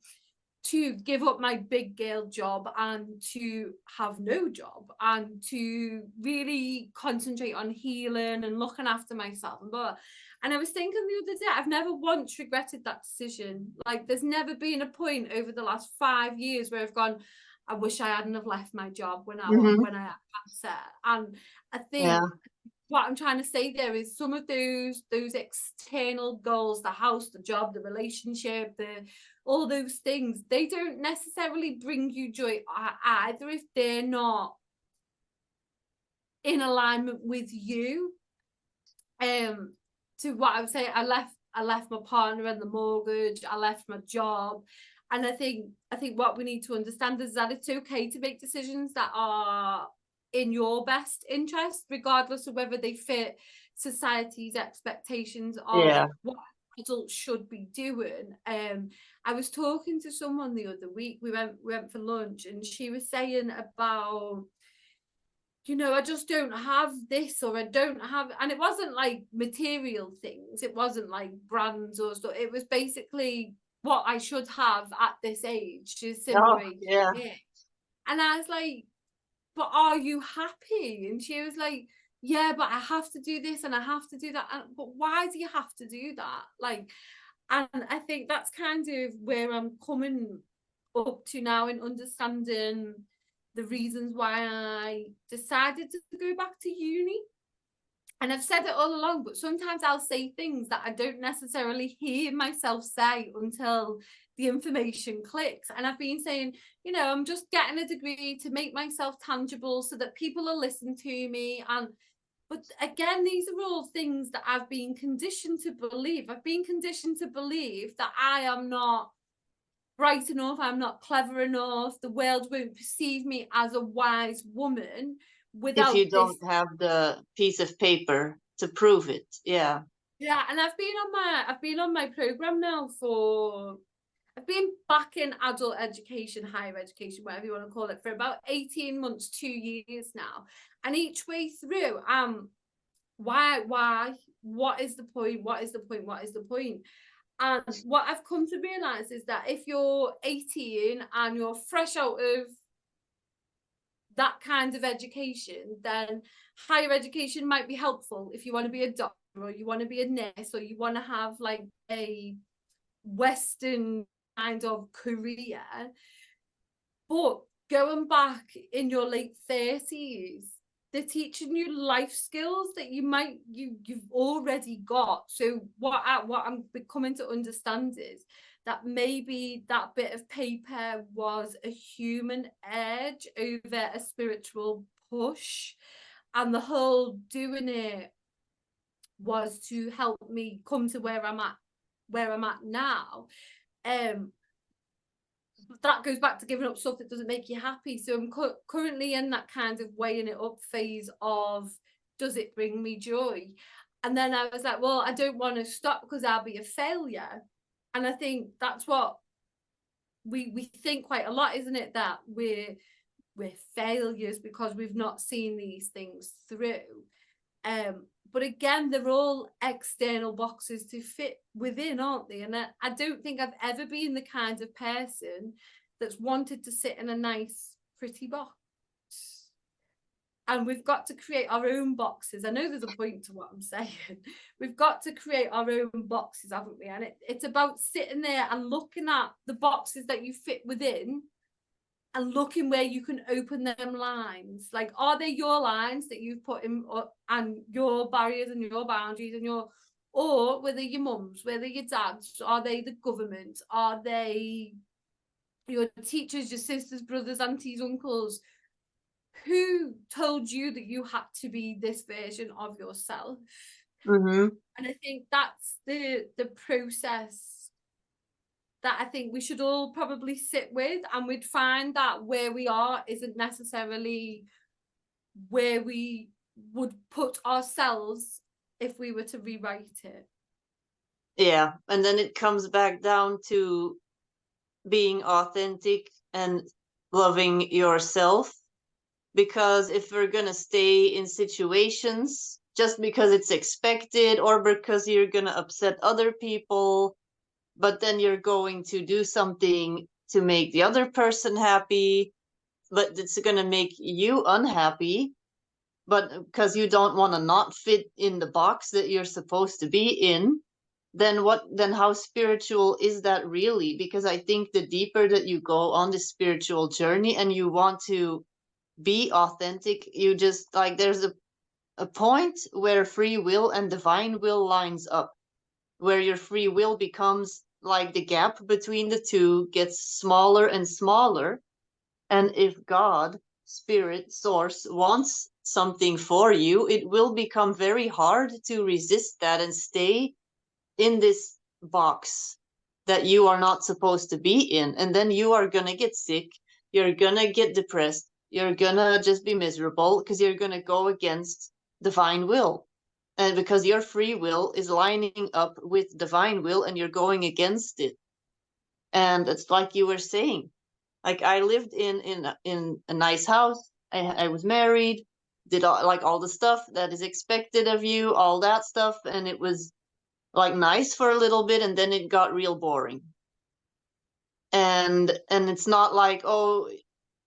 to give up my big girl job and to have no job and to really concentrate on healing and looking after myself. And I was thinking the other day, I've never once regretted that decision. Like, there's never been a point over the last 5 years where I've gone, I wish I hadn't have left my job when I had cancer. And I think Yeah. what I'm trying to say there is some of those external goals, the house, the job, the relationship, all those things, they don't necessarily bring you joy either if they're not in alignment with you. To what I would say, I left my partner and the mortgage, I left my job. And I think what we need to understand is that it's okay to make decisions that are in your best interest, regardless of whether they fit society's expectations of Yeah. what adults should be doing. I was talking to someone the other week, we went for lunch, and she was saying about, you know, I just don't have this, or I don't have, and it wasn't like material things, it wasn't like brands or stuff, it was basically what I should have at this age. She's similar Oh, age yeah. to me. And I was like, but are you happy? And she was like, yeah, but I have to do this and I have to do that. But why do you have to do that? Like, and I think that's kind of where I'm coming up to now in understanding the reasons why I decided to go back to uni. And I've said it all along, but sometimes I'll say things that I don't necessarily hear myself say until the information clicks. And I've been saying, you know, I'm just getting a degree to make myself tangible so that people will listen to me. But again, these are all things that I've been conditioned to believe. I've been conditioned to believe that I am not bright enough, I'm not clever enough, the world won't perceive me as a wise woman If you without this. don't have the piece of paper to prove it. Yeah. Yeah, and I've been on my program now for, I've been back in adult education, higher education, whatever you want to call it, for about 18 months, 2 years now. And each way through, why, what is the point? What is the point? What is the point? And what I've come to realize is that if you're 18 and you're fresh out of that kind of education, then higher education might be helpful if you want to be a doctor, or you want to be a nurse, or you want to have like a Western kind of career. But going back in your late 30s, they're teaching you life skills that you've already got. So what I'm becoming to understand is that maybe that bit of paper was a human edge over a spiritual push, and the whole doing it was to help me come to where I'm at now. That goes back to giving up stuff that doesn't make you happy. So I'm currently in that kind of weighing it up phase of, does it bring me joy? And then I was like, well, I don't want to stop because I'll be a failure. And I think that's what we think quite a lot, isn't it? That we're failures because we've not seen these things through. But again, they're all external boxes to fit within, aren't they? And I don't think I've ever been the kind of person that's wanted to sit in a nice, pretty box. And we've got to create our own boxes. I know there's a point to what I'm saying. We've got to create our own boxes, haven't we? And it's about sitting there and looking at the boxes that you fit within, and looking where you can open them lines. Like, are they your lines that you've put in, and your barriers and your boundaries and or whether your mums, whether your dads, are they the government? Are they your teachers, your sisters, brothers, aunties, uncles? Who told you that you had to be this version of yourself? Mm-hmm. And I think that's the process that I think we should all probably sit with, and we'd find that where we are isn't necessarily where we would put ourselves if we were to rewrite it. Yeah, and then it comes back down to being authentic and loving yourself. Because if we're gonna stay in situations just because it's expected, or because you're gonna upset other people, but then you're going to do something to make the other person happy, but it's going to make you unhappy, but because you don't want to not fit in the box that you're supposed to be in, then how spiritual is that really? Because I think the deeper that you go on the spiritual journey and you want to be authentic, you just like, there's a point where free will and divine will lines up, where your free will becomes like the gap between the two gets smaller and smaller. And if God, spirit, source wants something for you, it will become very hard to resist that and stay in this box that you are not supposed to be in. And then you are going to get sick. You're going to get depressed. You're going to just be miserable because you're going to go against divine will. And because your free will is lining up with divine will and you're going against it. And it's like you were saying, like I lived in a nice house. I was married, did all the stuff that is expected of you, all that stuff. And it was like nice for a little bit, and then it got real boring. And it's not like, oh,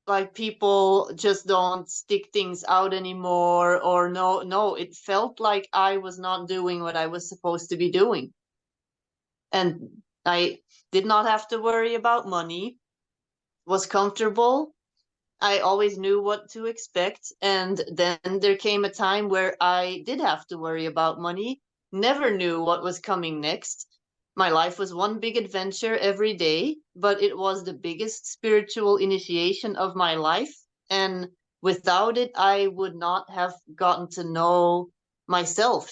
like people just don't stick things out anymore, or no, it felt like I was not doing what I was supposed to be doing. And I did not have to worry about money, was comfortable. I always knew what to expect. And then there came a time where I did have to worry about money, never knew what was coming next. My life was one big adventure every day, but it was the biggest spiritual initiation of my life. And without it, I would not have gotten to know myself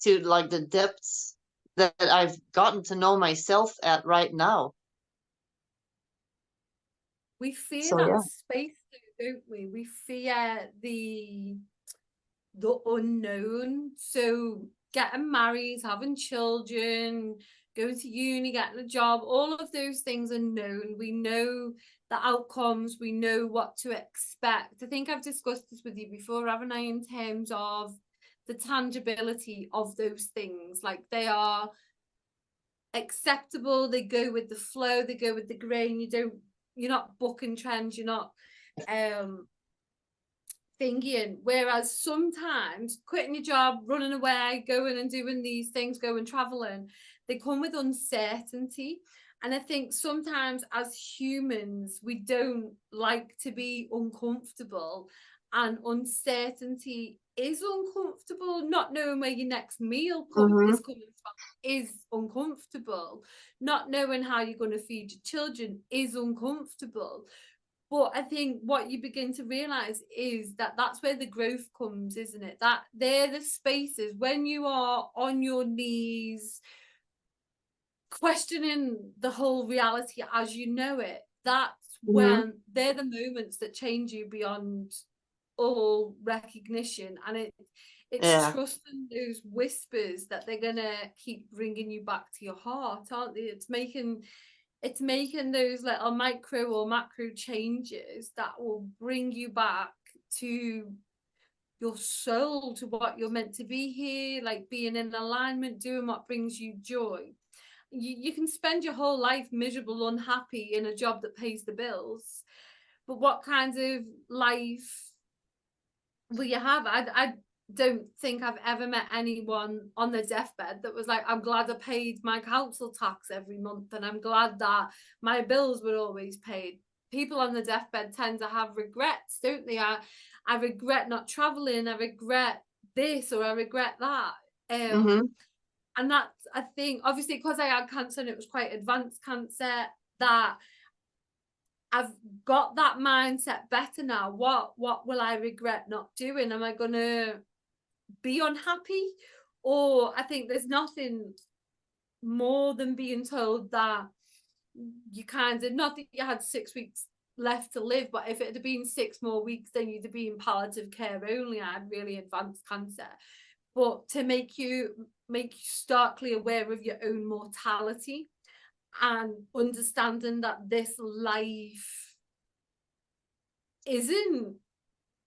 to like the depths that I've gotten to know myself at right now. We fear So that yeah. space, don't we? We fear the unknown. So getting married, having children, going to uni, getting a job, all of those things are known. We know the outcomes, we know what to expect. I think I've discussed this with you before, haven't I, in terms of the tangibility of those things. Like, they are acceptable, they go with the flow, they go with the grain. You're not bucking trends, you're not thinking. Whereas sometimes quitting your job, running away, going and doing these things, going traveling, they come with uncertainty. And I think sometimes as humans, we don't like to be uncomfortable, and uncertainty is uncomfortable. Not knowing where your next meal is coming from is uncomfortable. Not knowing how you're going to feed your children is uncomfortable. But I think what you begin to realize is that that's where the growth comes, isn't it? That they're the spaces when you are on your knees, questioning the whole reality as you know it. That's when they're the moments that change you beyond all recognition. And it's Yeah. trusting those whispers that they're gonna keep bringing you back to your heart, aren't they? It's making those little micro or macro changes that will bring you back to your soul, to what you're meant to be here, like being in alignment, doing what brings you joy. You can spend your whole life miserable, unhappy in a job that pays the bills, but what kind of life will you have? I don't think I've ever met anyone on their deathbed that was like, I'm glad I paid my council tax every month, and I'm glad that my bills were always paid. People on the deathbed tend to have regrets, don't they? I regret not traveling, I regret this, or I regret that. And that's, I think, obviously, because I had cancer and it was quite advanced cancer, that I've got that mindset better now. What will I regret not doing? Am I gonna be unhappy? Or I think there's nothing more than being told that you kind of, not that you had 6 weeks left to live, but if it had been 6 more weeks, then you'd have been in palliative care only. I had really advanced cancer. But to make you starkly aware of your own mortality, and understanding that this life isn't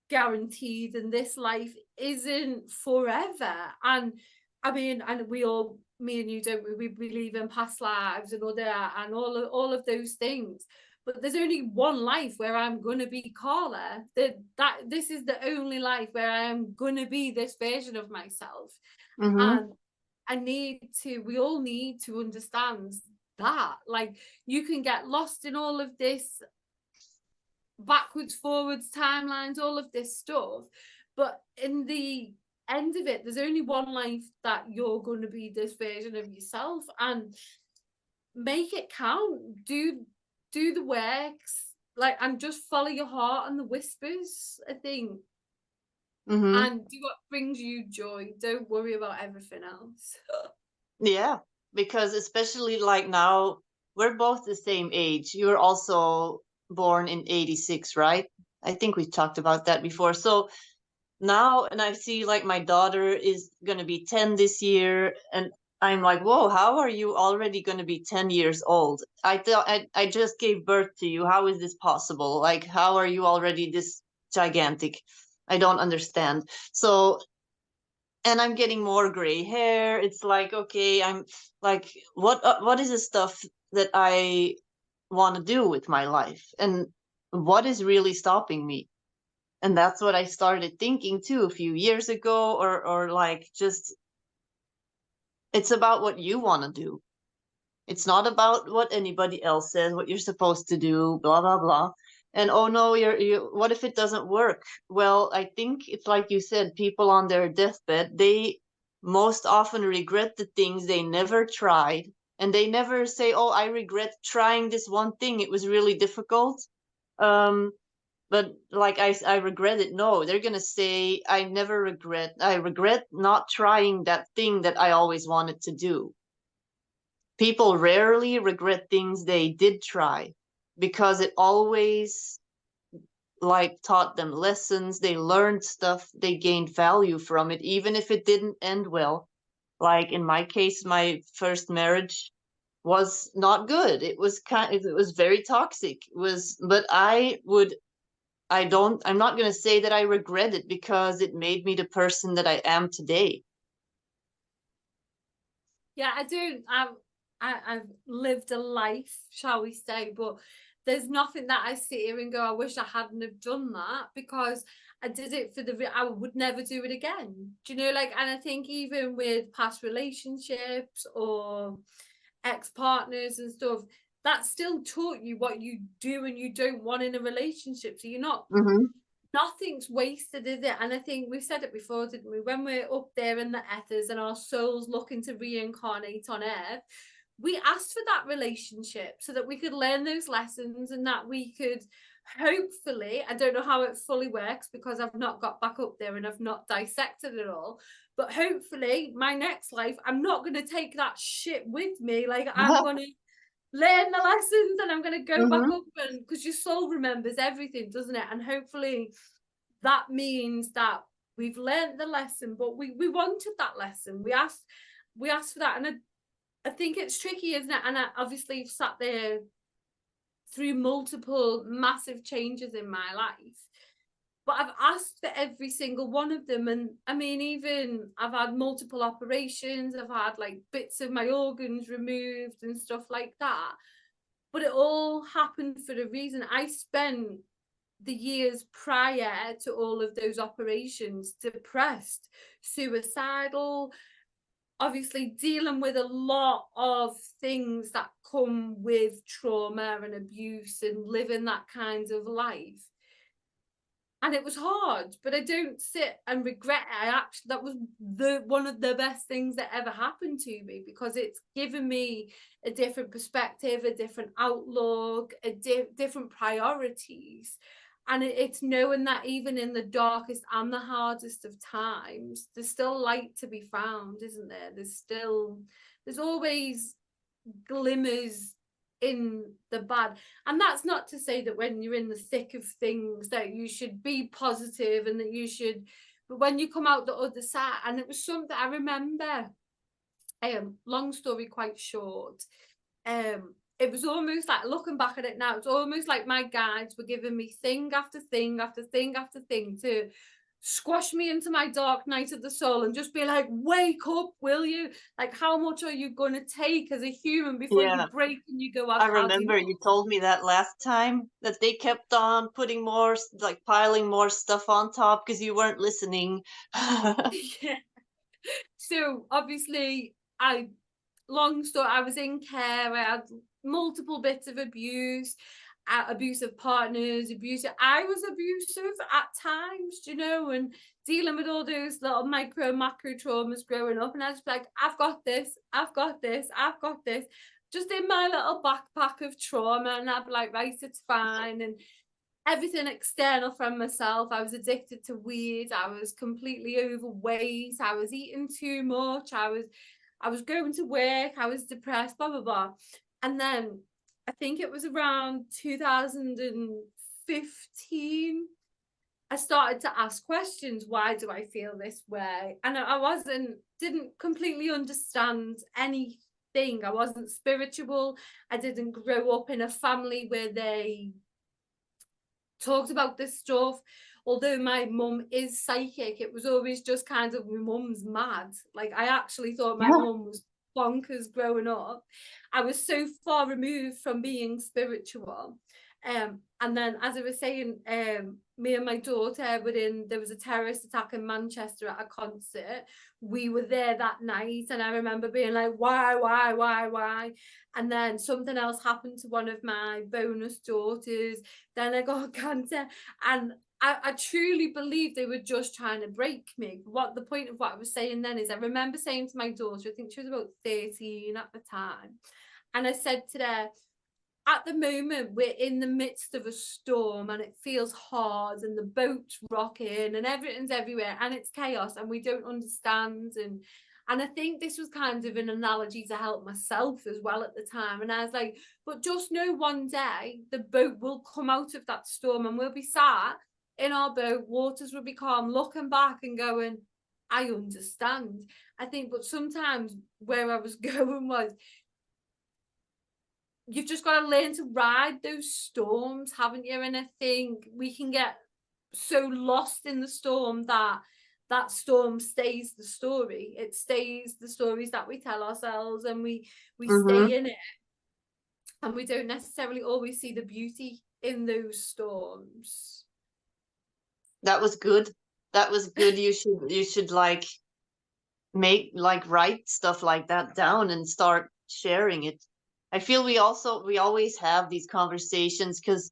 guaranteed and this life isn't forever. And I mean, and we all, me and you, don't we believe in past lives and all of those things. But there's only one life where I'm gonna be Karlla. This is the only life where I am gonna be this version of myself. And we all need to understand that. Like, you can get lost in all of this backwards, forwards, timelines, all of this stuff, but in the end of it, there's only one life that you're going to be this version of yourself, and make it count. Do the works, like, and just follow your heart and the whispers, I think. And do what brings you joy. Don't worry about everything else. Yeah, because especially like now, we're both the same age. You're also born in 86, right? I think we talked about that before. So now, and I see like my daughter is going to be 10 this year, and I'm like, whoa, how are you already going to be 10 years old? I thought I just gave birth to you. How is this possible? Like, how are you already this gigantic? I don't understand. So, and I'm getting more gray hair. It's like, okay, I'm like, what is the stuff that I want to do with my life, and what is really stopping me? And that's what I started thinking too a few years ago, or like, just, it's about what you want to do. It's not about what anybody else says, what you're supposed to do, blah blah blah. And oh no, you what if it doesn't work? Well, I think it's like you said, people on their deathbed, they most often regret the things they never tried, and they never say, "Oh, I regret trying this one thing. It was really difficult." But like, I regret it. No, they're gonna say, I never regret. I regret not trying that thing that I always wanted to do. People rarely regret things they did try, because it always like taught them lessons. They learned stuff, they gained value from it, even if it didn't end well. Like in my case, my first marriage was not good. It was very toxic. It was, but I'm not going to say that I regret it, because it made me the person that I am today. Yeah, I do. I've lived a life, shall we say, but there's nothing that I sit here and go, I wish I hadn't have done that, because I did it for I would never do it again. Do you know, like, and I think even with past relationships or ex-partners and stuff, that still taught you what you do and you don't want in a relationship. So you're not, nothing's wasted, is it? And I think we've said it before, didn't we? When we're up there in the ethers and our souls looking to reincarnate on earth, we asked for that relationship so that we could learn those lessons and that we could hopefully, I don't know how it fully works because I've not got back up there and I've not dissected it all, but hopefully my next life, I'm not going to take that shit with me. Like, I'm going to learn the lessons and I'm going to go back up, and because your soul remembers everything, doesn't it? And hopefully that means that we've learned the lesson, but we wanted that lesson. We asked for that. And I think it's tricky, isn't it? And I obviously sat there through multiple massive changes in my life, but I've asked for every single one of them. And I mean, even I've had multiple operations, I've had like bits of my organs removed and stuff like that, but it all happened for a reason. I spent the years prior to all of those operations depressed, suicidal, obviously dealing with a lot of things that come with trauma and abuse and living that kind of life. And it was hard, but I don't sit and regret it. That was one of the best things that ever happened to me, because it's given me a different perspective, a different outlook, different priorities. And it's knowing that even in the darkest and the hardest of times, there's still light to be found, isn't there? There's always glimmers in the bad. And that's not to say that when you're in the thick of things that you should be positive and that you should, but when you come out the other side, and it was something I remember, long story quite short, it was almost like, looking back at it now, it's almost like my guides were giving me thing after thing after thing after thing to squash me into my dark night of the soul and just be like, wake up, will you? Like, how much are you going to take as a human before you break and you go, I remember you told me that last time, that they kept on putting more, like piling more stuff on top because you weren't listening. Yeah. So obviously, long story, I was in care, I had multiple bits of abuse, abusive partners, I was abusive at times, you know, and dealing with all those little micro macro traumas growing up. And I was like, I've got this, just in my little backpack of trauma. And I'd be like, right, it's fine. And everything external from myself. I was addicted to weed, I was completely overweight, I was eating too much, I was going to work, I was depressed, blah blah blah. And then I think it was around 2015 I started to ask questions. Why do I feel this way? And I didn't completely understand anything. I wasn't spiritual. I didn't grow up in a family where they talked about this stuff. Although my mum is psychic, it was always just kind of, my mum's mad. Like, I actually thought my mum was bonkers growing up. I was so far removed from being spiritual. And then, as I was saying, me and my daughter there was a terrorist attack in Manchester at a concert. We were there that night, and I remember being like, why? And then something else happened to one of my bonus daughters. Then I got cancer, and I truly believe they were just trying to break me. What the point of what I was saying then is, I remember saying to my daughter, I think she was about 13 at the time, and I said to her, at the moment, we're in the midst of a storm and it feels hard and the boat's rocking and everything's everywhere and it's chaos and we don't understand. And I think this was kind of an analogy to help myself as well at the time. And I was like, but just know one day the boat will come out of that storm and we'll be sat in our boat, waters will be calm, looking back and going, I understand. I think, but sometimes where I was going was, you've just got to learn to ride those storms, haven't you? And I think we can get so lost in the storm that storm stays the story. It stays the stories that we tell ourselves, and we stay in it, and we don't necessarily always see the beauty in those storms. That was good. That was good. You should like write stuff like that down and start sharing it. I feel we always have these conversations because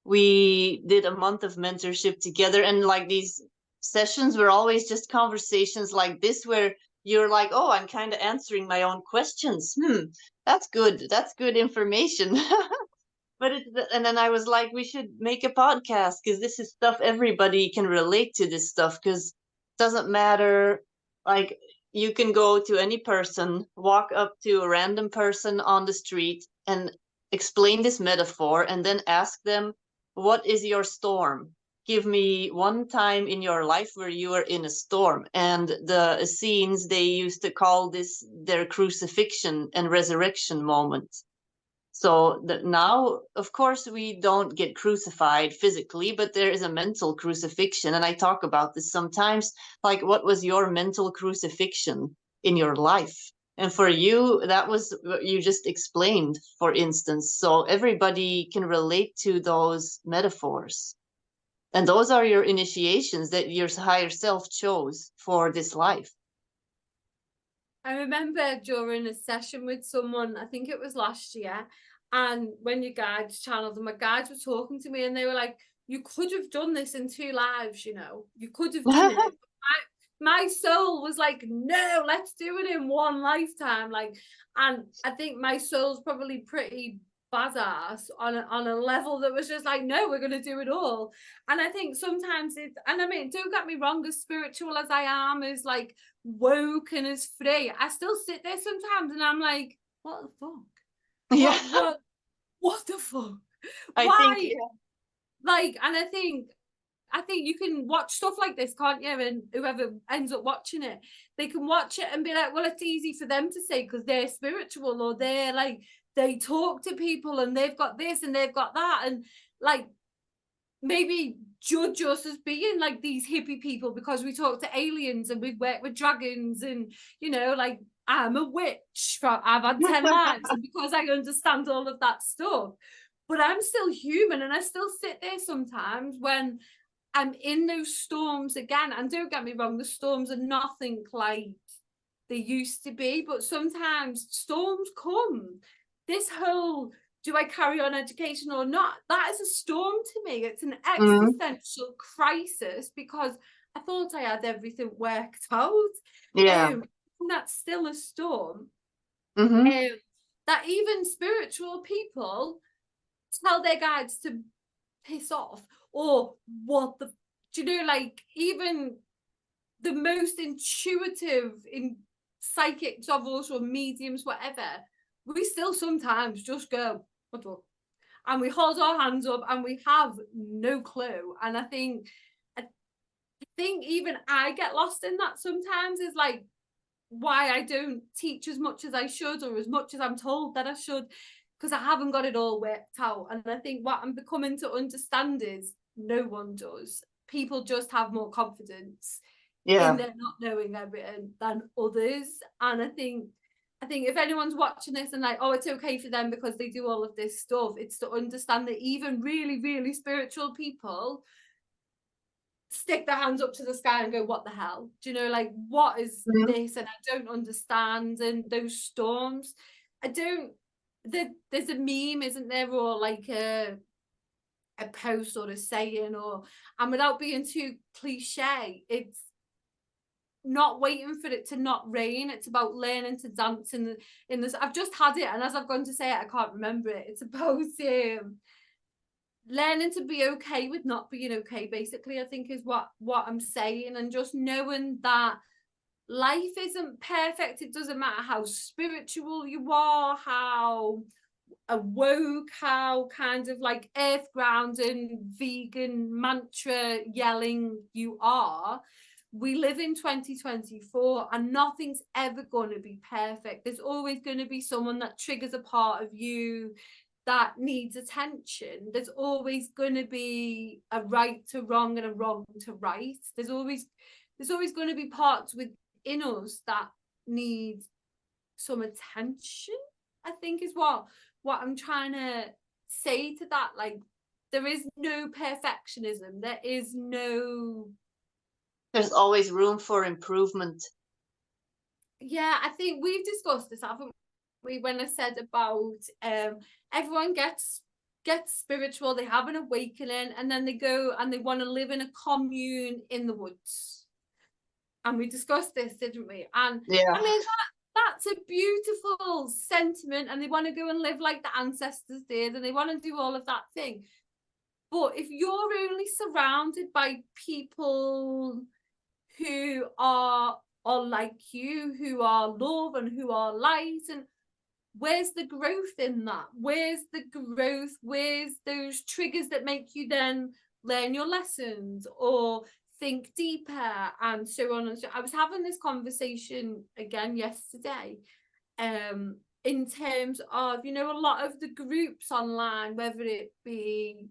we did a month of mentorship together, and like these sessions were always just conversations like this where you're like, oh, I'm kind of answering my own questions. That's good information. But and then I was like, we should make a podcast because this is stuff everybody can relate to, this stuff, because it doesn't matter. Like, you can go to any person, walk up to a random person on the street and explain this metaphor, and then ask them, what is your storm? Give me one time in your life where you were in a storm. And the Essenes, they used to call this their crucifixion and resurrection moment. So that now, of course, we don't get crucified physically, but there is a mental crucifixion. And I talk about this sometimes, like, what was your mental crucifixion in your life? And for you, that was what you just explained, for instance. So everybody can relate to those metaphors. And those are your initiations that your higher self chose for this life. I remember during a session with someone, I think it was last year, and when your guides channeled and my guides were talking to me and they were like, you could have done this in 2 lives, you could have done it. My soul was like, no, let's do it in one lifetime. Like, and I think my soul's probably pretty badass on a level that was just like, no, we're going to do it all. And I think sometimes it's, and I mean, don't get me wrong, as spiritual as I am, as like woke and as free, I still sit there sometimes and I'm like, what the fuck? Yeah. What the fuck? I Why? think, Like, and I think you can watch stuff like this, can't you? And whoever ends up watching it, they can watch it and be like, well, it's easy for them to say because they're spiritual, or they're like, they talk to people and they've got this and they've got that, and like maybe judge us as being like these hippie people because we talk to aliens and we work with dragons, and like, I'm a witch, I've had 10 lives, and because I understand all of that stuff, but I'm still human, and I still sit there sometimes when I'm in those storms again. And don't get me wrong, the storms are nothing like they used to be, but sometimes storms come. This whole, do I carry on education or not? That is a storm to me. It's an existential crisis because I thought I had everything worked out. yeah. That's still a storm. Mm-hmm. That even spiritual people tell their guides to piss off, or what the, do you know, like even the most intuitive in psychics of us or mediums, whatever, we still sometimes just go, what the, and we hold our hands up and we have no clue. And I think even I get lost in that sometimes, is like why I don't teach as much as I should, or as much as I'm told that I should, because I haven't got it all worked out. And I think what I'm becoming to understand is no one does. People just have more confidence in their not knowing everything than others. And I think if anyone's watching this and like, oh, it's okay for them because they do all of this stuff, it's to understand that even really, really spiritual people stick their hands up to the sky and go, what the hell? Do you know, like, what is this? And I don't understand. And those storms, I don't, there's a meme, isn't there, or like a post or a saying, or, and without being too cliche, it's not waiting for it to not rain. It's about learning to dance in this. I've just had it, and as I've gone to say it, I can't remember it. It's about learning to be okay with not being okay, basically, I think is what I'm saying. And just knowing that life isn't perfect. It doesn't matter how spiritual you are, how awoke, how kind of like earth grounding, vegan, mantra yelling you are. We live in 2024 and nothing's ever going to be perfect. There's always going to be someone that triggers a part of you that needs attention. There's always going to be a right to wrong and a wrong to right. There's always going to be parts within us that need some attention, I think, is what I'm trying to say to that. Like, there is no perfectionism. There's always room for improvement. Yeah, I think we've discussed this, haven't we, when I said about everyone gets spiritual, they have an awakening, and then they go and they want to live in a commune in the woods. And we discussed this, didn't we? And yeah, I mean, that's a beautiful sentiment, and they want to go and live like the ancestors did, and they want to do all of that thing. But if you're only surrounded by people who are like you, who are love and who are light, and where's the growth in that? Where's the growth? Where's those triggers that make you then learn your lessons or think deeper and so on and so on? I was having this conversation again yesterday in terms of, you know, a lot of the groups online, whether it be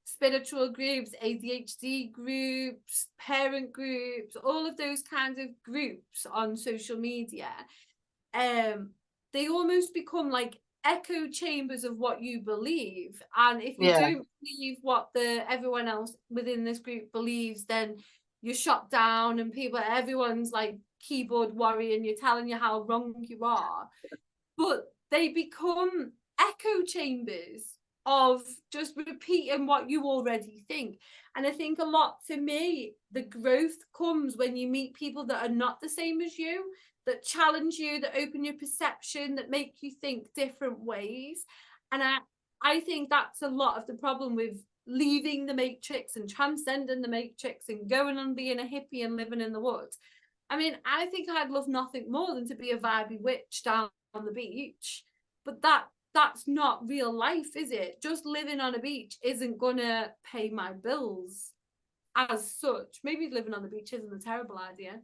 spiritual groups, ADHD groups, parent groups, all of those kinds of groups on social media, they almost become like echo chambers of what you believe. And if you don't believe what everyone else within this group believes, then you're shot down, and everyone's like keyboard warrior, and you're telling you how wrong you are. But they become echo chambers of just repeating what you already think. And I think a lot, for me, the growth comes when you meet people that are not the same as you, that challenge you, that open your perception, that make you think different ways. And I think that's a lot of the problem with leaving the matrix and transcending the matrix and going and being a hippie and living in the woods. I mean, I think I'd love nothing more than to be a vibey witch down on the beach, but that's not real life, is it? Just living on a beach isn't gonna pay my bills as such. Maybe living on the beach isn't a terrible idea,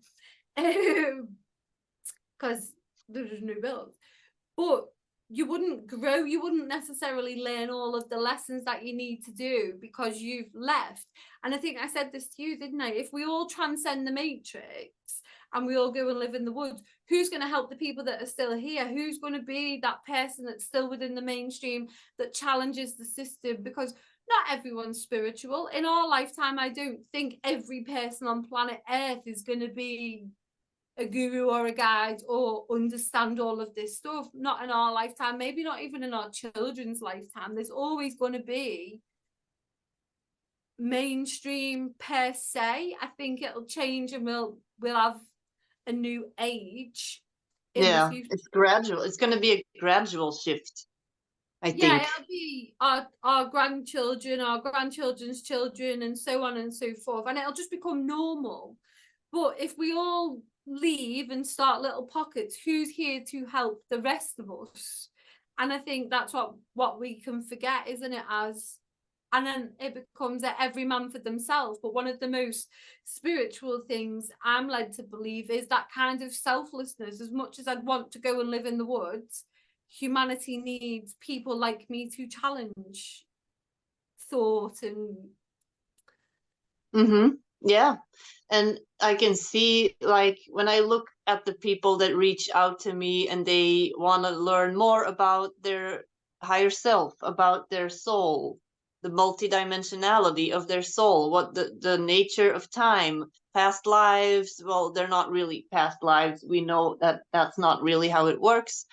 because there's no bills. But you wouldn't grow, you wouldn't necessarily learn all of the lessons that you need to do because you've left. And I think I said this to you, didn't I? If we all transcend the matrix and we all go and live in the woods, who's going to help the people that are still here? Who's going to be that person that's still within the mainstream that challenges the system? Because not everyone's spiritual. In our lifetime, I don't think every person on planet Earth is going to be a guru or a guide or understand all of this stuff. Not in our lifetime, maybe not even in our children's lifetime. There's always going to be mainstream per se. I think it'll change, and we'll have a new age in the future. It's gradual. It's going to be a gradual shift, I think. It'll be our grandchildren, our grandchildren's children, and so on and so forth, and it'll just become normal. But if we all leave and start little pockets, who's here to help the rest of us? And I think that's what we can forget, isn't it? And then it becomes that every man for themselves. But one of the most spiritual things I'm led to believe is that kind of selflessness. As much as I'd want to go and live in the woods, humanity needs people like me to challenge thought and yeah. And I can see, like, when I look at the people that reach out to me and they want to learn more about their higher self, about their soul, the multidimensionality of their soul, what the nature of time, past lives. Well, they're not really past lives. We know that that's not really how it works.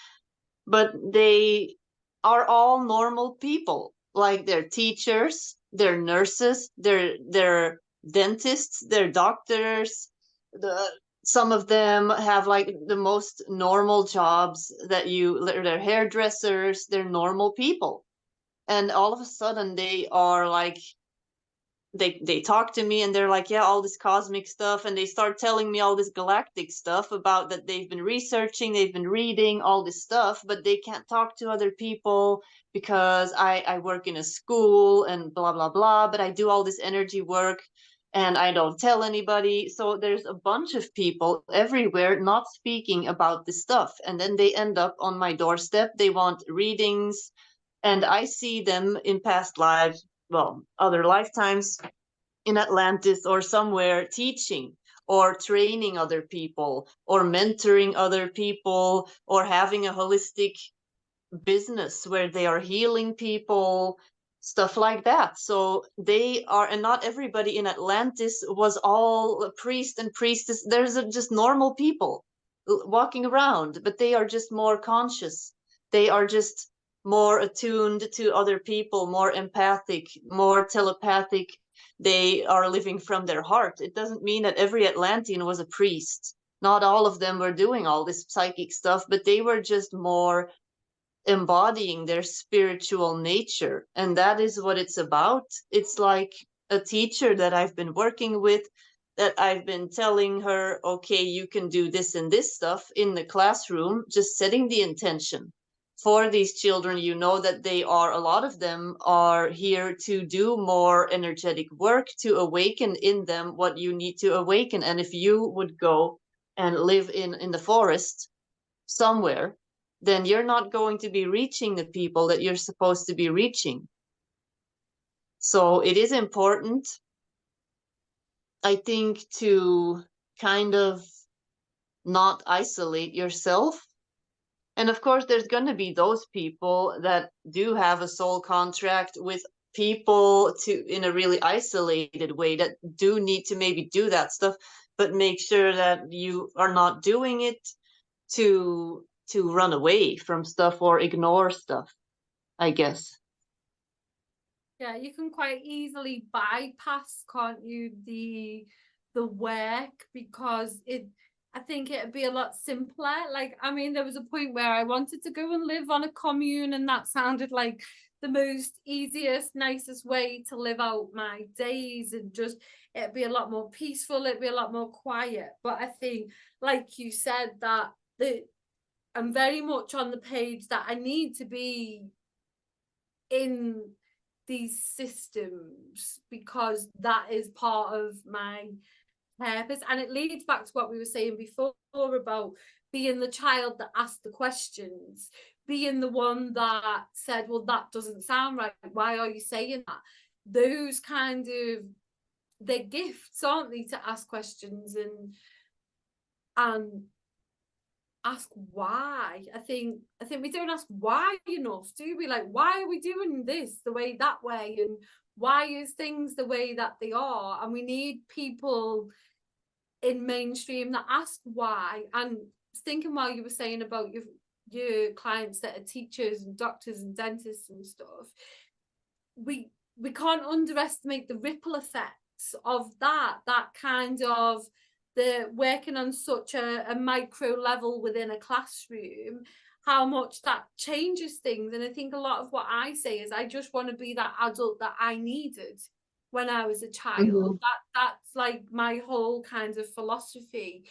But they are all normal people. Like, they're teachers, they're nurses, they're dentists, they're doctors. Some of them have like the most normal jobs they're hairdressers, they're normal people. And all of a sudden they are like, they talk to me and they're like, yeah, all this cosmic stuff, and they start telling me all this galactic stuff about that they've been researching, they've been reading all this stuff, but they can't talk to other people because I work in a school and blah blah blah, but I do all this energy work and I don't tell anybody. So there's a bunch of people everywhere not speaking about this stuff, and then they end up on my doorstep. They want readings, and I see them in past lives, well, other lifetimes, in Atlantis or somewhere, teaching or training other people or mentoring other people or having a holistic business where they are healing people. stuff like that. So they are, and not everybody in Atlantis was all a priest and priestess. There's just normal people walking around, but they are just more conscious. They are just more attuned to other people, more empathic, more telepathic. They are living from their heart. It doesn't mean that every Atlantean was a priest. Not all of them were doing all this psychic stuff, but they were just more embodying their spiritual nature. And that is what it's about. It's like a teacher that I've been working with, that I've been telling her, okay, you can do this and this stuff in the classroom, just setting the intention for these children. You know that they are, a lot of them are here to do more energetic work, to awaken in them what you need to awaken. And if you would go and live in the forest somewhere, then you're not going to be reaching the people that you're supposed to be reaching. So it is important, I think, to kind of not isolate yourself. And of course, there's going to be those people that do have a soul contract with people to, in a really isolated way, that do need to maybe do that stuff, but make sure that you are not doing it to run away from stuff or ignore stuff, I guess. Yeah, you can quite easily bypass, can't you, the work, because I think it'd be a lot simpler. Like, I mean, there was a point where I wanted to go and live on a commune, and that sounded like the most easiest, nicest way to live out my days, and just it'd be a lot more peaceful, it'd be a lot more quiet. But I think, like you said, that I'm very much on the page that I need to be in these systems, because that is part of my purpose. And it leads back to what we were saying before about being the child that asked the questions, being the one that said, well, that doesn't sound right, why are you saying that? Those kind of, they're gifts, aren't they, to ask questions and ask why. I think we don't ask why enough, do we? Like, why are we doing this the way, that way, and why is things the way that they are? And we need people in mainstream that ask why. And thinking while you were saying about your clients that are teachers and doctors and dentists and stuff, we can't underestimate the ripple effects of that kind of, the working on such a micro level within a classroom, how much that changes things. And I think a lot of what I say is, I just want to be that adult that I needed when I was a child. Mm-hmm. That's like my whole kind of philosophy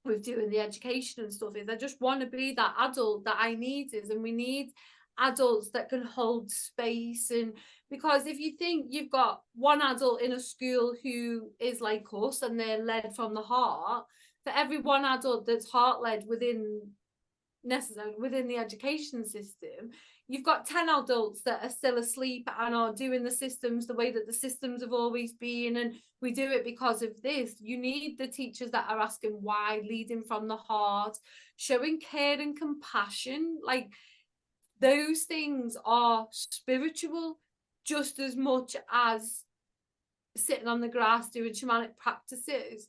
with doing the education and stuff, is I just want to be that adult that I needed. And we need adults that can hold space. And because if you think you've got one adult in a school who is like us and they're led from the heart, for every one adult that's heart led within the education system, you've got 10 adults that are still asleep and are doing the systems the way that the systems have always been, and we do it because of this. You need the teachers that are asking why, leading from the heart, showing care and compassion. Like, those things are spiritual just as much as sitting on the grass doing shamanic practices.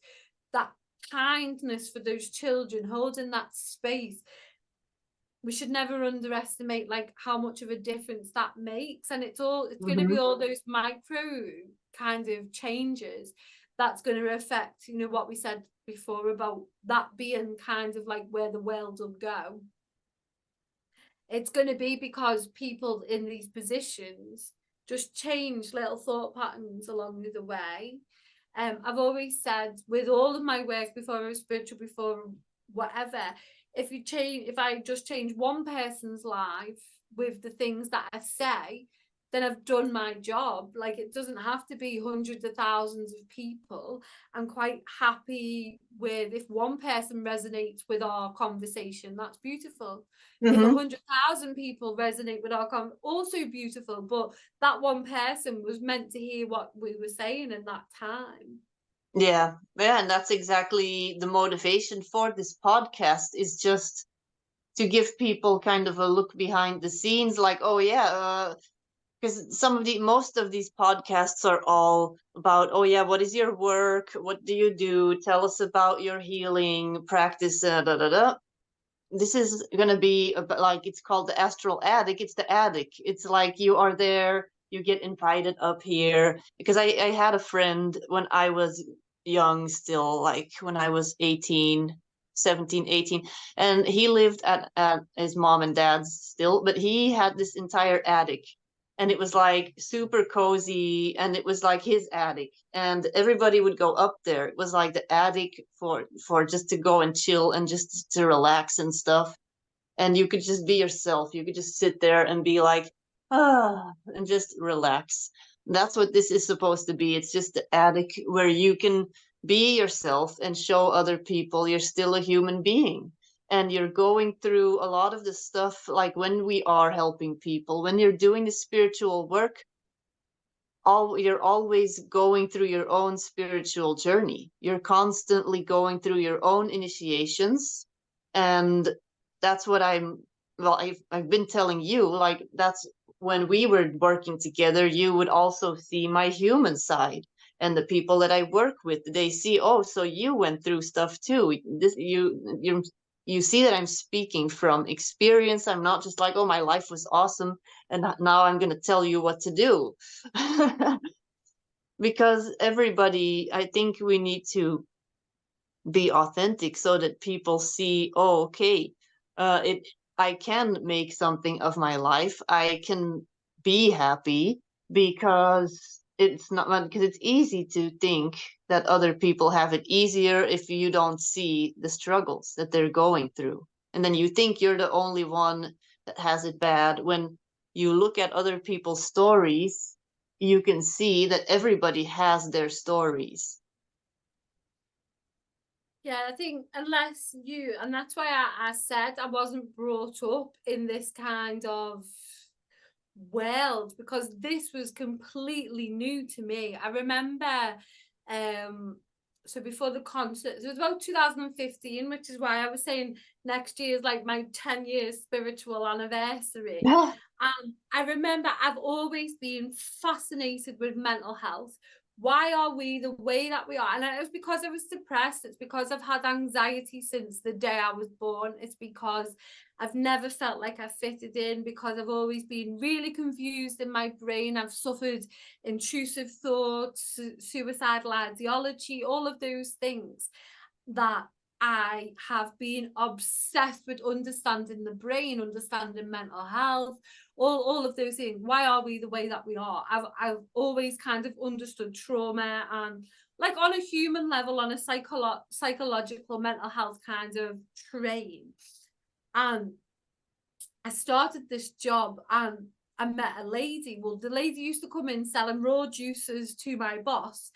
That kindness for those children, holding that space, we should never underestimate like how much of a difference that makes. And it's going to be all those micro kind of changes that's going to affect, you know, what we said before about that being kind of like where the world will go. It's going to be because people in these positions just change little thought patterns along the way. I've always said with all of my work, before I was spiritual, before whatever, if I just change one person's life with the things that I say, then I've done my job. Like, it doesn't have to be hundreds of thousands of people. I'm quite happy with if one person resonates with our conversation, that's beautiful. If 100,000 people resonate with our conversation, also beautiful. But that one person was meant to hear what we were saying in that time. Yeah, and that's exactly the motivation for this podcast, is just to give people kind of a look behind the scenes, like, oh yeah, because most of these podcasts are all about, oh yeah, what is your work, what do you do, tell us about your healing practice, da da da. This is going to be about, like, it's called the Astral Attic. It's the attic. It's like you are there, you get invited up here. Because I had a friend when I was young, still, like when I was 18, 17, 18, and he lived at his mom and dad's still, but he had this entire attic, and it was like super cozy, and it was like his attic, and everybody would go up there. It was like the attic for just to go and chill and just to relax and stuff. And you could just be yourself. You could just sit there and be like, and just relax. That's what this is supposed to be. It's just the attic where you can be yourself and show other people you're still a human being. And you're going through a lot of the stuff, like when we are helping people, when you're doing the spiritual work, you're always going through your own spiritual journey. You're constantly going through your own initiations. And that's what I've been telling you, like, that's when we were working together, you would also see my human side. And the people that I work with, they see, oh, so you went through stuff too. You see that I'm speaking from experience. I'm not just like, oh, my life was awesome and now I'm going to tell you what to do. Because everybody, I think we need to be authentic so that people see, oh, okay, it I can make something of my life. I can be happy, because it's not, because it's easy to think that other people have it easier if you don't see the struggles that they're going through. And then you think you're the only one that has it bad. When you look at other people's stories, you can see that everybody has their stories. Yeah, I think unless you, and that's why I said I wasn't brought up in this kind of world, because this was completely new to me. I remember, so before the concert, it was about 2015, which is why I was saying next year is like my 10-year spiritual anniversary. And I remember I've always been fascinated with mental health. Why are we the way that we are? And it was because I was depressed. It's because I've had anxiety since the day I was born. It's because I've never felt like I fitted in, because I've always been really confused in my brain. I've suffered intrusive thoughts, suicidal ideology, all of those things that I have been obsessed with understanding the brain, understanding mental health, all of those things. Why are we the way that we are? I've always kind of understood trauma, and like on a human level, on a psychological mental health kind of train. And I started this job and I met a lady. Well, the lady used to come in selling raw juices to my boss.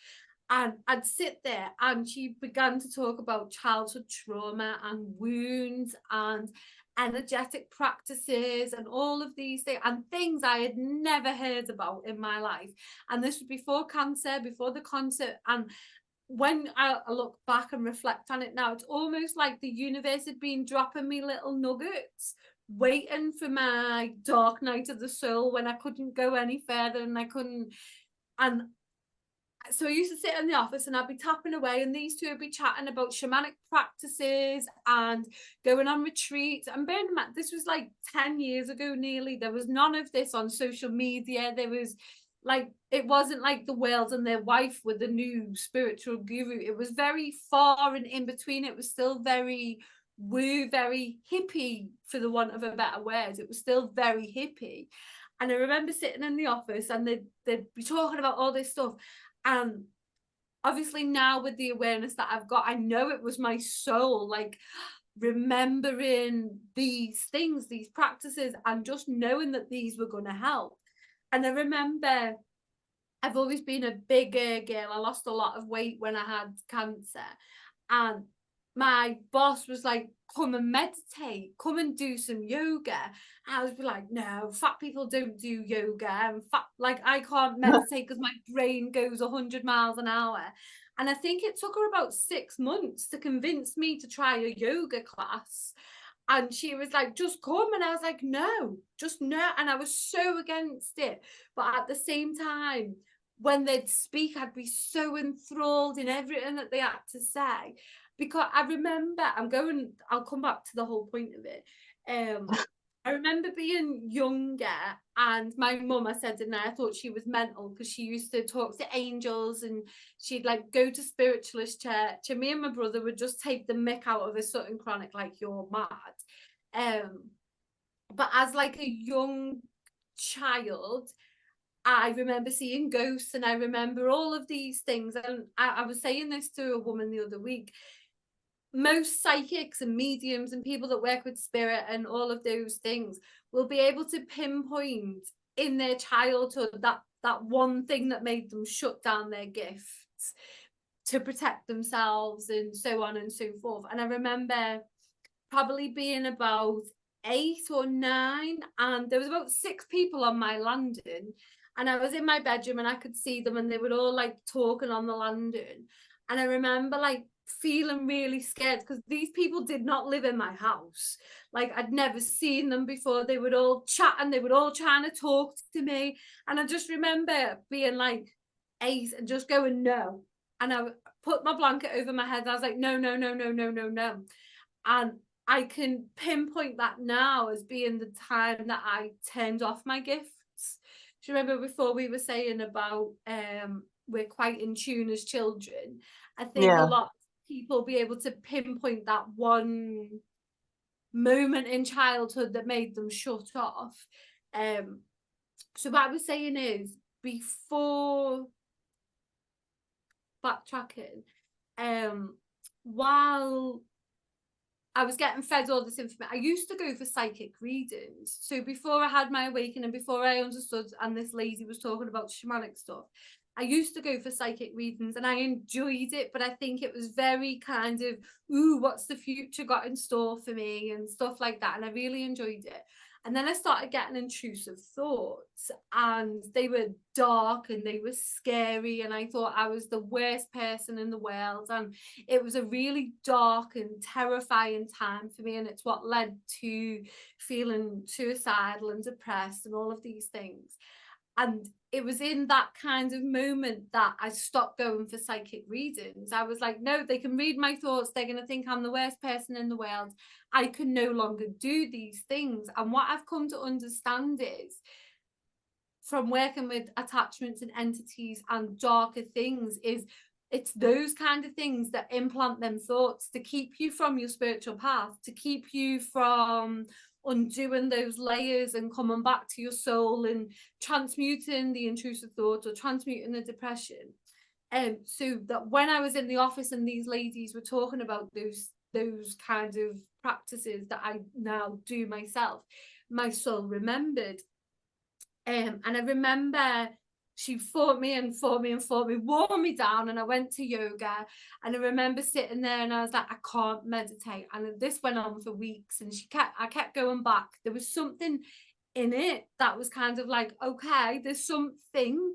And I'd sit there and she began to talk about childhood trauma and wounds and energetic practices and all of these things, and things I had never heard about in my life. And this was before cancer, before the concert. And when I look back and reflect on it now, it's almost like the universe had been dropping me little nuggets, waiting for my dark night of the soul when I couldn't go any further and I couldn't. And so I used to sit in the office and I'd be tapping away, and these two would be chatting about shamanic practices and going on retreats. And bearing in mind, this was like 10 years ago nearly. There was none of this on social media. There was like, it wasn't like the world and their wife were the new spiritual guru. It was very far and in between. It was still very woo, very hippie, for the want of a better word. It was still very hippie. And I remember sitting in the office and they'd be talking about all this stuff. And obviously now with the awareness that I've got, I know it was my soul, like remembering these things, these practices, and just knowing that these were going to help. And I remember I've always been a bigger girl. I lost a lot of weight when I had cancer. And my boss was like, come and meditate, come and do some yoga. I was like, no, fat people don't do yoga. And like, I can't meditate because my brain goes 100 miles an hour. And I think it took her about 6 months to convince me to try a yoga class. And she was like, just come. And I was like, no, just no. And I was so against it. But at the same time, when they'd speak, I'd be so enthralled in everything that they had to say. Because I remember, I'll come back to the whole point of it. I remember being younger, and my mum, I said, and I thought she was mental because she used to talk to angels and she'd like go to spiritualist church. And me and my brother would just take the mick out of a Sutton Chronic, like, you're mad. But as like a young child, I remember seeing ghosts and I remember all of these things. And I was saying this to a woman the other week. Most psychics and mediums and people that work with spirit and all of those things will be able to pinpoint in their childhood that one thing that made them shut down their gifts to protect themselves and so on and so forth. And I remember probably being about 8 or 9, and there was about 6 people on my landing, and I was in my bedroom and I could see them and they were all like talking on the landing. And I remember like feeling really scared because these people did not live in my house. Like, I'd never seen them before. They would all chat and they were all trying to talk to me. And I just remember being like 8 and just going, no. And I put my blanket over my head. And I was like, no, no, no, no, no, no, no. And I can pinpoint that now as being the time that I turned off my gifts. Do you remember before we were saying about we're quite in tune as children? I think a lot of people be able to pinpoint that one moment in childhood that made them shut off. So what I was saying is, before backtracking, while I was getting fed all this information, I used to go for psychic readings. So before I had my awakening, before I understood, and this lady was talking about shamanic stuff, I used to go for psychic readings and I enjoyed it, but I think it was very kind of, ooh, what's the future got in store for me and stuff like that. And I really enjoyed it. And then I started getting intrusive thoughts, and they were dark and they were scary. And I thought I was the worst person in the world. And it was a really dark and terrifying time for me. And it's what led to feeling suicidal and depressed and all of these things. And it was in that kind of moment that I stopped going for psychic readings. I was like, no, they can read my thoughts. They're going to think I'm the worst person in the world. I can no longer do these things. And what I've come to understand is, from working with attachments and entities and darker things, is it's those kind of things that implant them thoughts to keep you from your spiritual path, to keep you from undoing those layers and coming back to your soul and transmuting the intrusive thoughts or transmuting the depression. So that when I was in the office and these ladies were talking about those kind of practices that I now do myself, my soul remembered. And I remember she fought me and fought me and fought me, wore me down, and I went to yoga. And I remember sitting there and I was like, I can't meditate. And this went on for weeks, and I kept going back. There was something in it that was kind of like, okay, there's something.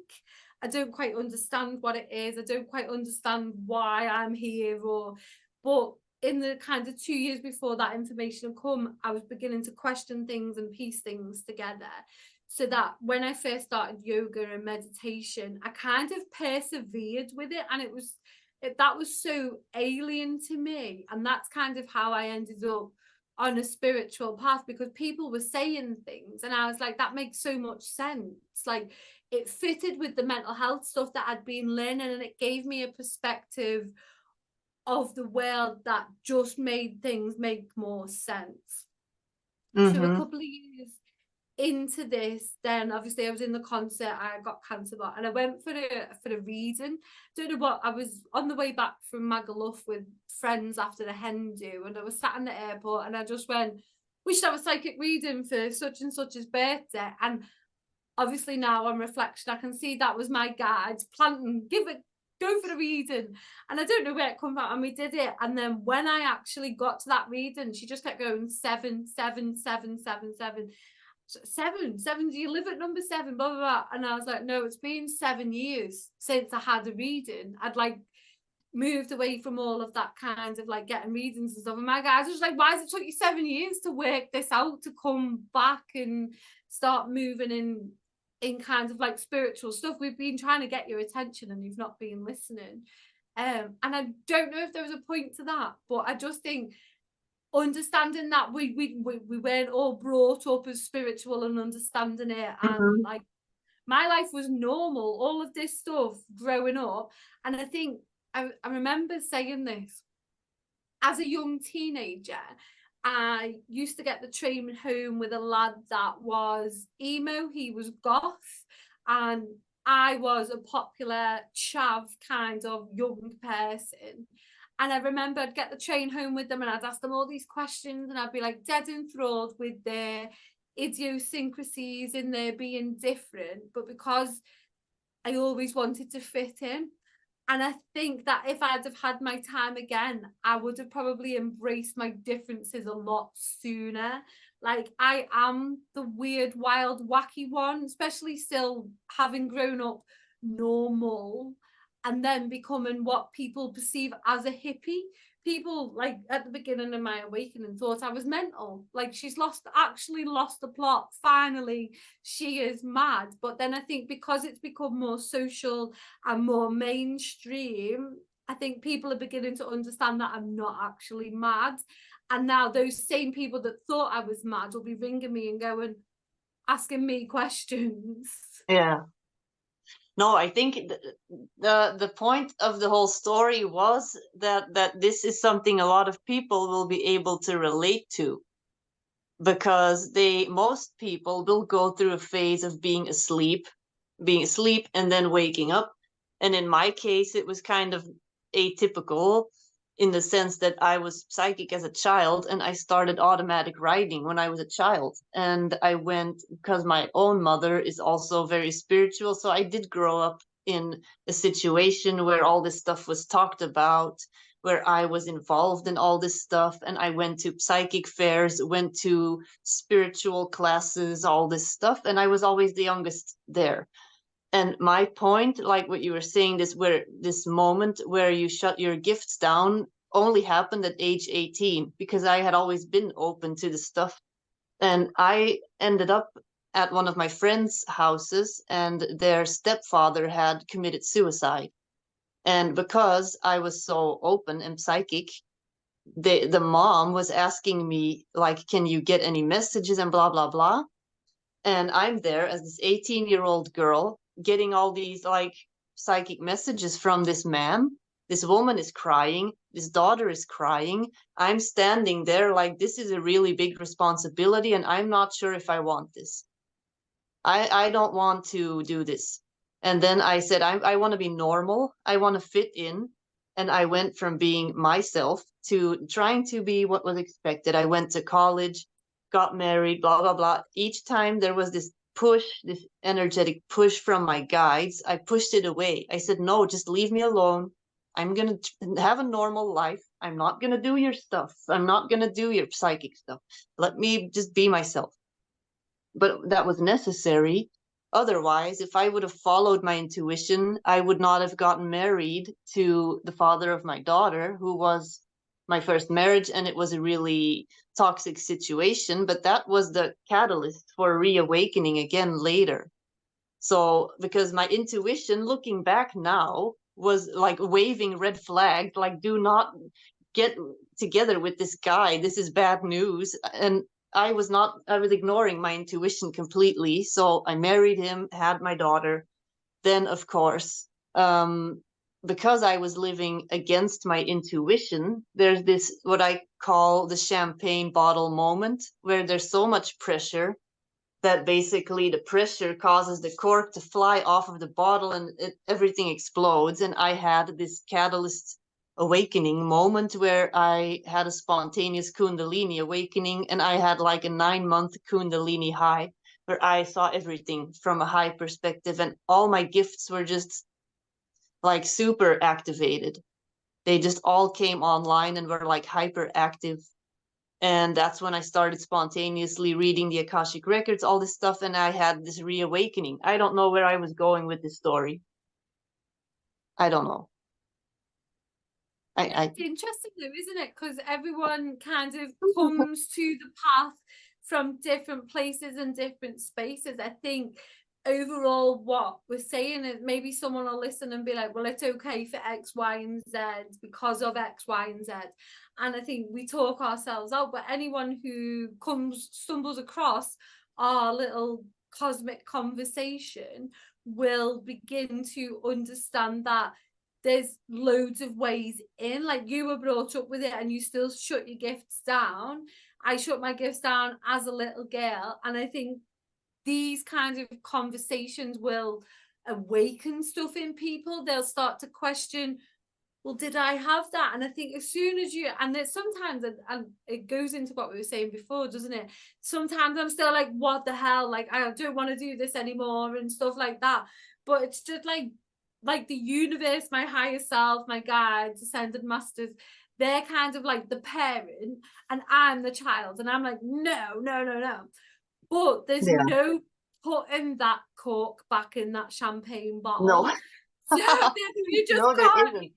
I don't quite understand what it is. I don't quite understand why I'm here, but in the kind of 2 years before that information had come, I was beginning to question things and piece things together. So that when I first started yoga and meditation, I kind of persevered with it, and that was so alien to me. And that's kind of how I ended up on a spiritual path, because people were saying things and I was like, that makes so much sense. Like, it fitted with the mental health stuff that I'd been learning, and it gave me a perspective of the world that just made things make more sense. So a couple of years into this, then obviously I was in the concert, I got cancer, and I went for a reading. Don't know what, I was on the way back from Magaluf with friends after the hen do, and I was sat in the airport and I just went, we should have a psychic reading for such and such's birthday. And obviously now on reflection I can see that was my guide planting, go for the reading. And I don't know where it come from, and we did it. And then when I actually got to that reading, she just kept going 7 7 7 7 7 7, do you live at number 7, blah blah blah. And I was like, no, it's been 7 years since I had a reading. I'd like moved away from all of that kind of like getting readings and stuff. And my guys was like, why has it took you 7 years to work this out, to come back and start moving in kind of like spiritual stuff? We've been trying to get your attention and you've not been listening. And I don't know if there was a point to that, but I just think understanding that we weren't all brought up as spiritual and understanding it, and like my life was normal, all of this stuff growing up. And I think I remember saying this as a young teenager. I used to get the train home with a lad that was emo, he was goth, and I was a popular chav kind of young person. And I remember I'd get the train home with them and I'd ask them all these questions and I'd be like dead enthralled with their idiosyncrasies in their being different, but because I always wanted to fit in. And I think that if I'd have had my time again, I would have probably embraced my differences a lot sooner. Like I am the weird, wild, wacky one, especially still having grown up normal and then becoming what people perceive as a hippie. People, like at the beginning of my awakening, thought I was mental. Like she's actually lost the plot. Finally, she is mad. But then I think because it's become more social and more mainstream, I think people are beginning to understand that I'm not actually mad. And now those same people that thought I was mad will be ringing me and going, asking me questions. Yeah. No, I think the point of the whole story was that this is something a lot of people will be able to relate to, because most people will go through a phase of being asleep and then waking up. And in my case, it was kind of atypical in the sense that I was psychic as a child and I started automatic writing when I was a child. And I went, because my own mother is also very spiritual, so I did grow up in a situation where all this stuff was talked about, where I was involved in all this stuff. And I went to psychic fairs, went to spiritual classes, all this stuff. And I was always the youngest there. And my point, like what you were saying, this moment where you shut your gifts down only happened at age 18, because I had always been open to the stuff. And I ended up at one of my friends' houses, and their stepfather had committed suicide. And because I was so open and psychic, the mom was asking me, like, can you get any messages and blah, blah, blah. And I'm there as this 18-year-old girl getting all these like psychic messages from this man. This woman is crying. This daughter is crying. I'm standing there like, this is a really big responsibility, and I'm not sure if I want this. I don't want to do this. And then I said, I want to be normal. I want to fit in. And I went from being myself to trying to be what was expected. I went to college, got married, blah, blah, blah. Each time there was this push, this energetic push from my guides, I pushed it away. I said, no, just leave me alone. I'm going to have a normal life. I'm not going to do your stuff. I'm not going to do your psychic stuff. Let me just be myself. But that was necessary. Otherwise, if I would have followed my intuition, I would not have gotten married to the father of my daughter, who was my first marriage, and it was a really toxic situation. But that was the catalyst for reawakening again later. So, because my intuition, looking back now, was like waving red flags, like, do not get together with this guy. This is bad news. And I was ignoring my intuition completely. So I married him, had my daughter. Then, of course, because I was living against my intuition, there's this, what I call the champagne bottle moment, where there's so much pressure that basically the pressure causes the cork to fly off of the bottle and everything explodes. And I had this catalyst awakening moment where I had a spontaneous Kundalini awakening, and I had like a 9-month Kundalini high where I saw everything from a high perspective, and all my gifts were just like super activated. They just all came online and were like hyperactive. And that's when I started spontaneously reading the Akashic records, all this stuff, and I had this reawakening. I don't know where I was going with this story. I don't know. I It's interesting though, isn't it? Because everyone kind of comes to the path from different places and different spaces. I think overall what we're saying is maybe someone will listen and be like, well, it's okay for X, Y, and Z because of X, Y, and Z. And I think we talk ourselves out, but anyone who stumbles across our little cosmic conversation will begin to understand that there's loads of ways in. Like, you were brought up with it and you still shut your gifts down. I shut my gifts down as a little girl, and I think these kinds of conversations will awaken stuff in people. They'll start to question, well, did I have that? And I think as soon as you, and there's sometimes, and it goes into what we were saying before, doesn't it? Sometimes I'm still like, what the hell? Like, I don't want to do this anymore and stuff like that. But it's just like the universe, my higher self, my guides, ascended masters, they're kind of like the parent and I'm the child. And I'm like, no, no, no, no. But there's no putting that cork back in that champagne bottle. no. So you just No, there can't. isn't.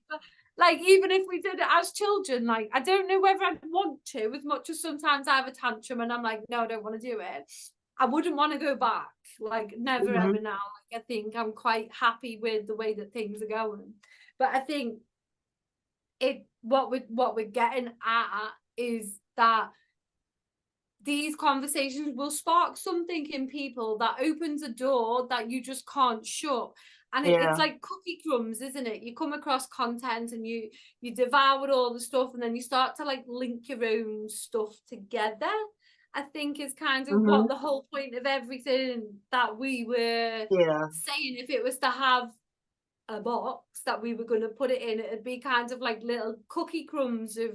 Like, even if we did it as children, like, I don't know whether I'd want to, as much as sometimes I have a tantrum and I'm like, no, I don't want to do it. I wouldn't want to go back, like, never ever now. Like, I think I'm quite happy with the way that things are going. But I think what we're getting at is that these conversations will spark something in people that opens a door that you just can't shut. And it's like cookie crumbs, isn't it? You come across content and you devour all the stuff, and then you start to like link your own stuff together. I think is kind of what the whole point of everything that we were saying. If it was to have a box that we were going to put it in, it'd be kind of like little cookie crumbs of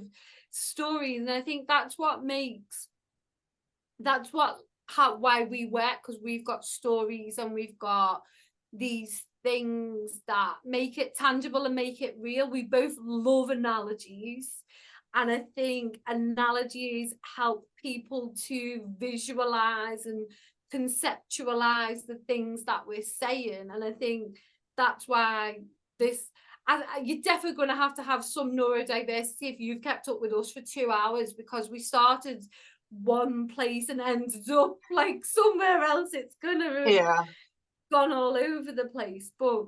stories. And I think that's what makes, why we work, because we've got stories and we've got these things that make it tangible and make it real. We both love analogies, and I think analogies help people to visualize and conceptualize the things that we're saying. And I think that's why you're definitely going to have some neurodiversity if you've kept up with us for 2 hours, because we started one place and ended up like somewhere else. It's gonna have gone all over the place. But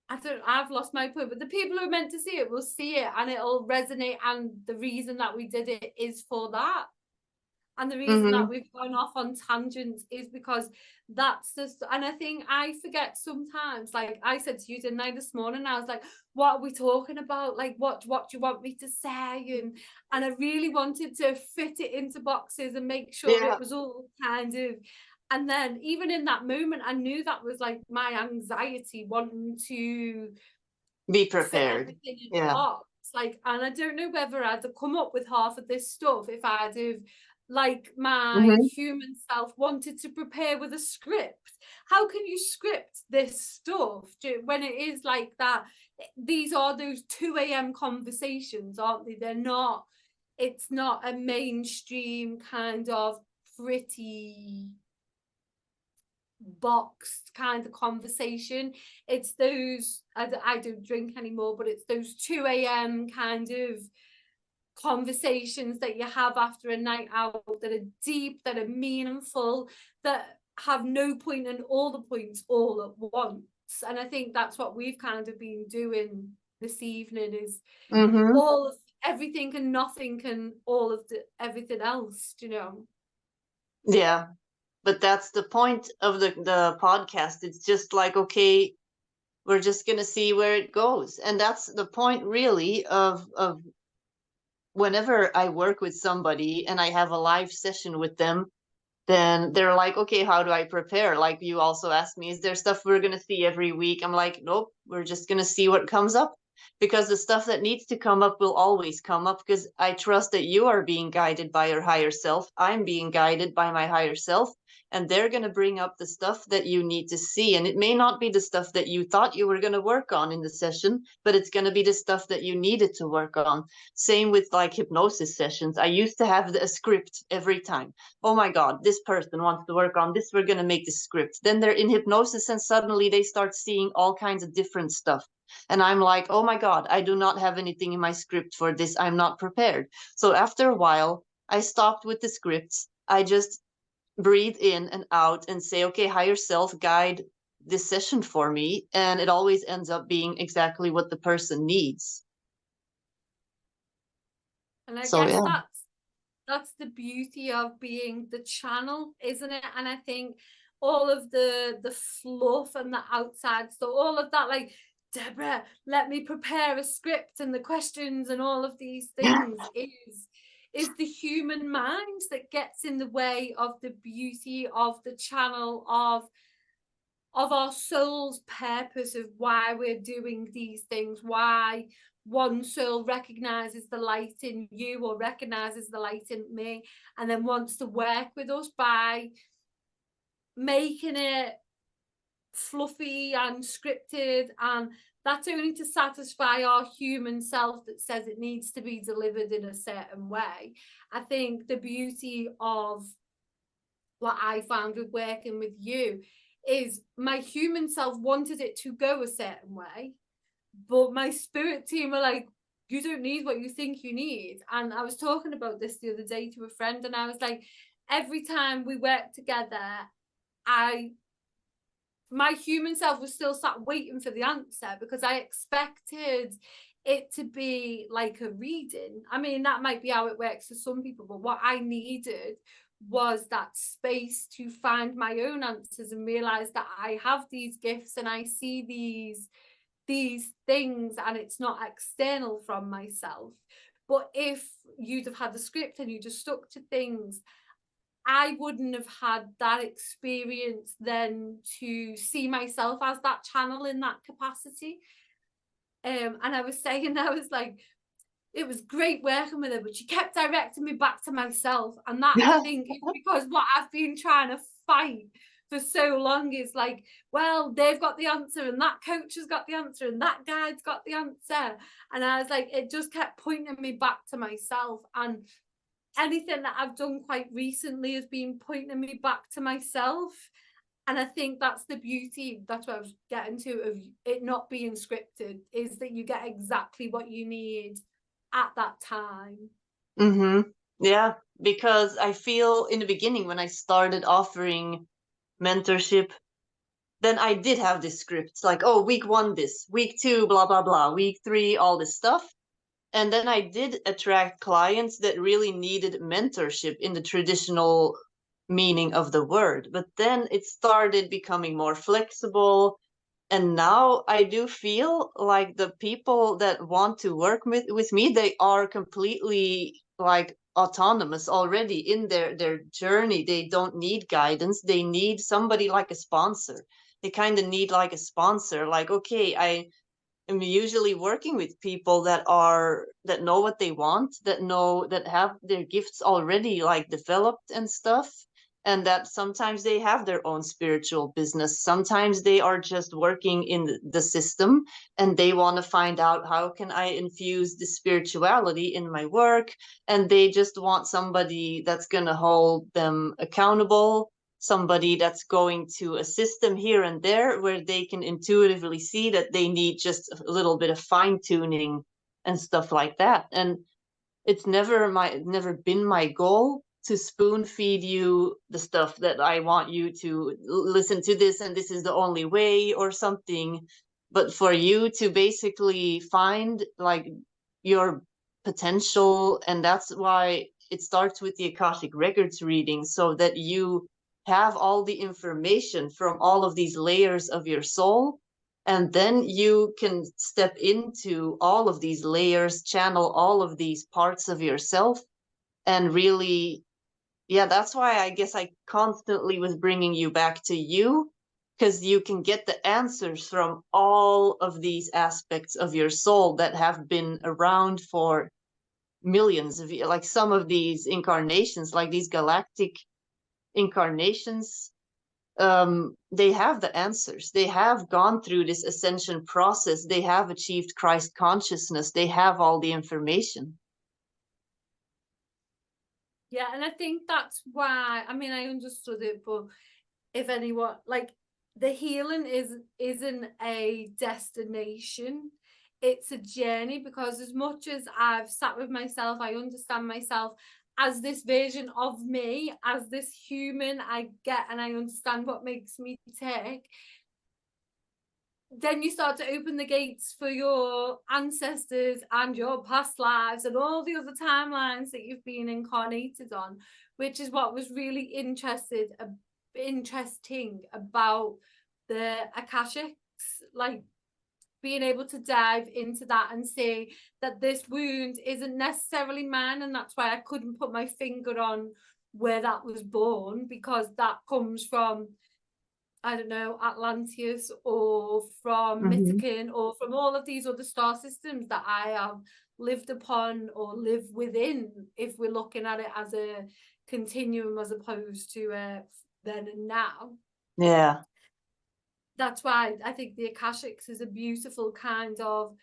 I've lost my point, but the people who are meant to see it will see it and it'll resonate, and the reason that we did it is for that. And the reason that we've gone off on tangents is because that's just, and I think I forget sometimes, like I said to you, didn't I, this morning, I was like, what are we talking about? Like, what do you want me to say? And I really wanted to fit it into boxes and make sure it was all kind of, and then even in that moment, I knew that was like my anxiety wanting to be prepared. Box. Like, and I don't know whether I'd have come up with half of this stuff if I'd have, like, my human self wanted to prepare with a script. How can you script this stuff when it is like that? These are those 2 a.m. conversations, aren't they? They're not, it's not a mainstream kind of pretty boxed kind of conversation. It's those, I don't drink anymore, but it's those 2 a.m. kind of conversations that you have after a night out that are deep, that are meaningful, that have no point and all the points all at once. And I think that's what we've kind of been doing this evening, is all of everything and nothing and all of everything else, you know. Yeah, but that's the point of the podcast. It's just like, okay, we're just gonna see where it goes, and that's the point really of whenever I work with somebody and I have a live session with them, then they're like, okay, how do I prepare? Like, you also asked me, is there stuff we're going to see every week? I'm like, nope, we're just going to see what comes up, because the stuff that needs to come up will always come up, because I trust that you are being guided by your higher self. I'm being guided by my higher self, and they're going to bring up the stuff that you need to see. And it may not be the stuff that you thought you were going to work on in the session, but it's going to be the stuff that you needed to work on. Same with like hypnosis sessions. I used to have a script every time. Oh my God, this person wants to work on this, we're going to make the script. Then they're in hypnosis and suddenly they start seeing all kinds of different stuff. And I'm like, oh my God, I do not have anything in my script for this. I'm not prepared. So after a while, I stopped with the scripts. I just breathe in and out and say, okay, higher self, guide this session for me. And it always ends up being exactly what the person needs. And I So guess yeah. that's the beauty of being the channel, isn't it? And I think all of the fluff and the outside stuff, all of that, like, Deborah, let me prepare a script and the questions and all of these things is the human mind that gets in the way of the beauty of the channel, of our soul's purpose, of why we're doing these things, why one soul recognizes the light in you or recognizes the light in me, and then wants to work with us by making it fluffy and scripted, and that's only to satisfy our human self that says it needs to be delivered in a certain way. I think the beauty of what I found with working with you is my human self wanted it to go a certain way, but my spirit team are like, you don't need what you think you need. And I was talking about this the other day to a friend, and I was like, every time we work together, my human self was still sat waiting for the answer, because I expected it to be like a reading. I mean, that might be how it works for some people, but what I needed was that space to find my own answers and realize that I have these gifts and I see these things, and it's not external from myself. But if you'd have had the script and you just stuck to things, I wouldn't have had that experience then to see myself as that channel in that capacity. And I was saying, I was like, it was great working with her, but she kept directing me back to myself. And that, I think, is because what I've been trying to fight for so long is like, well, they've got the answer, and that coach has got the answer, and that guide's got the answer. And I was like, it just kept pointing me back to myself. And anything that I've done quite recently has been pointing me back to myself. And I think that's the beauty, that's what I was getting to, of it not being scripted, is that you get exactly what you need at that time. Mm-hmm. Yeah, because I feel in the beginning when I started offering mentorship, then I did have this script like, oh, week 1 this, week 2 blah blah blah, week 3 all this stuff. And then I did attract clients that really needed mentorship in the traditional meaning of the word. But then it started becoming more flexible. And now I do feel like the people that want to work with me, they are completely like autonomous already in their journey. They don't need guidance. They need somebody like a sponsor. They kind of need like a sponsor, like, okay, I'm usually working with people that know what they want, that have their gifts already like developed and stuff, and that sometimes they have their own spiritual business. Sometimes they are just working in the system, and they want to find out, how can I infuse the spirituality in my work? And they just want somebody that's going to hold them accountable, somebody that's going to assist them here and there where they can intuitively see that they need just a little bit of fine tuning and stuff like that. And it's never been my goal to spoon feed you the stuff that I want you to listen to this and this is the only way or something, but for you to basically find like your potential. And that's why it starts with the Akashic Records reading, so that you have all the information from all of these layers of your soul, and then you can step into all of these layers, channel all of these parts of yourself, and really, yeah, that's why I guess I constantly was bringing you back to you, because you can get the answers from all of these aspects of your soul that have been around for millions of years. Like some of these incarnations, like these galactic incarnations, they have the answers. They have gone through this ascension process. They have achieved Christ consciousness. They have all the information. Yeah, and I think that's why, I mean, I understood it, but if anyone, like, the healing isn't a destination, it's a journey, because as much as I've sat with myself, I understand myself as this version of me, as this human, I get and I understand what makes me tick. Then you start to open the gates for your ancestors and your past lives and all the other timelines that you've been incarnated on, which is what was really interesting about the Akashics, like being able to dive into that and say that this wound isn't necessarily mine, and that's why I couldn't put my finger on where that was born, because that comes from, I don't know, Atlantis or from Mythican or from all of these other star systems that I have lived upon or live within, if we're looking at it as a continuum as opposed to then and now. Yeah. That's why I think the Akashics is a beautiful kind of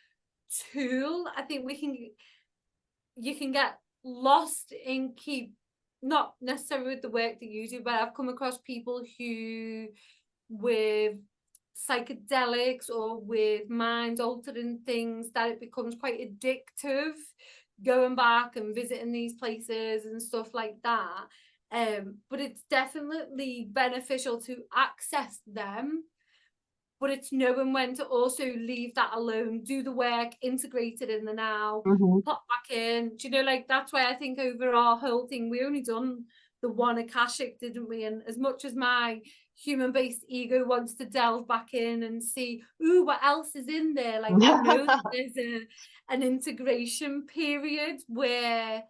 tool. I think you can get lost in not necessarily with the work that you do, but I've come across people who, with psychedelics or with mind altering things, that it becomes quite addictive going back and visiting these places and stuff like that. But it's definitely beneficial to access them, but it's knowing when to also leave that alone, do the work, integrate it in the now, pop back in. Do you know, like, that's why I think over our whole thing, we only done the one Akashic, didn't we? And as much as my human-based ego wants to delve back in and see, ooh, what else is in there? Like, I know that there's an integration period where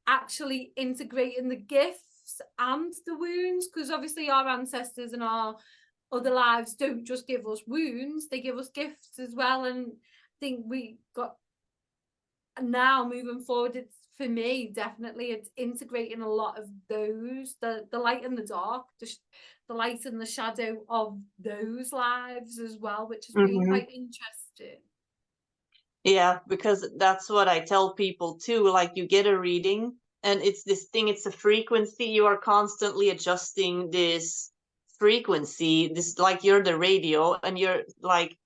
actually integrating the gifts and the wounds, because obviously our ancestors and our other lives don't just give us wounds, they give us gifts as well. And I think we got, now moving forward, it's, for me, definitely it's integrating a lot of those, the light and the dark, the light and the shadow of those lives as well, which has been quite interesting. Yeah, because that's what I tell people too. Like, you get a reading and it's this thing, it's a frequency. You are constantly adjusting this frequency. This, like, you're the radio and you're like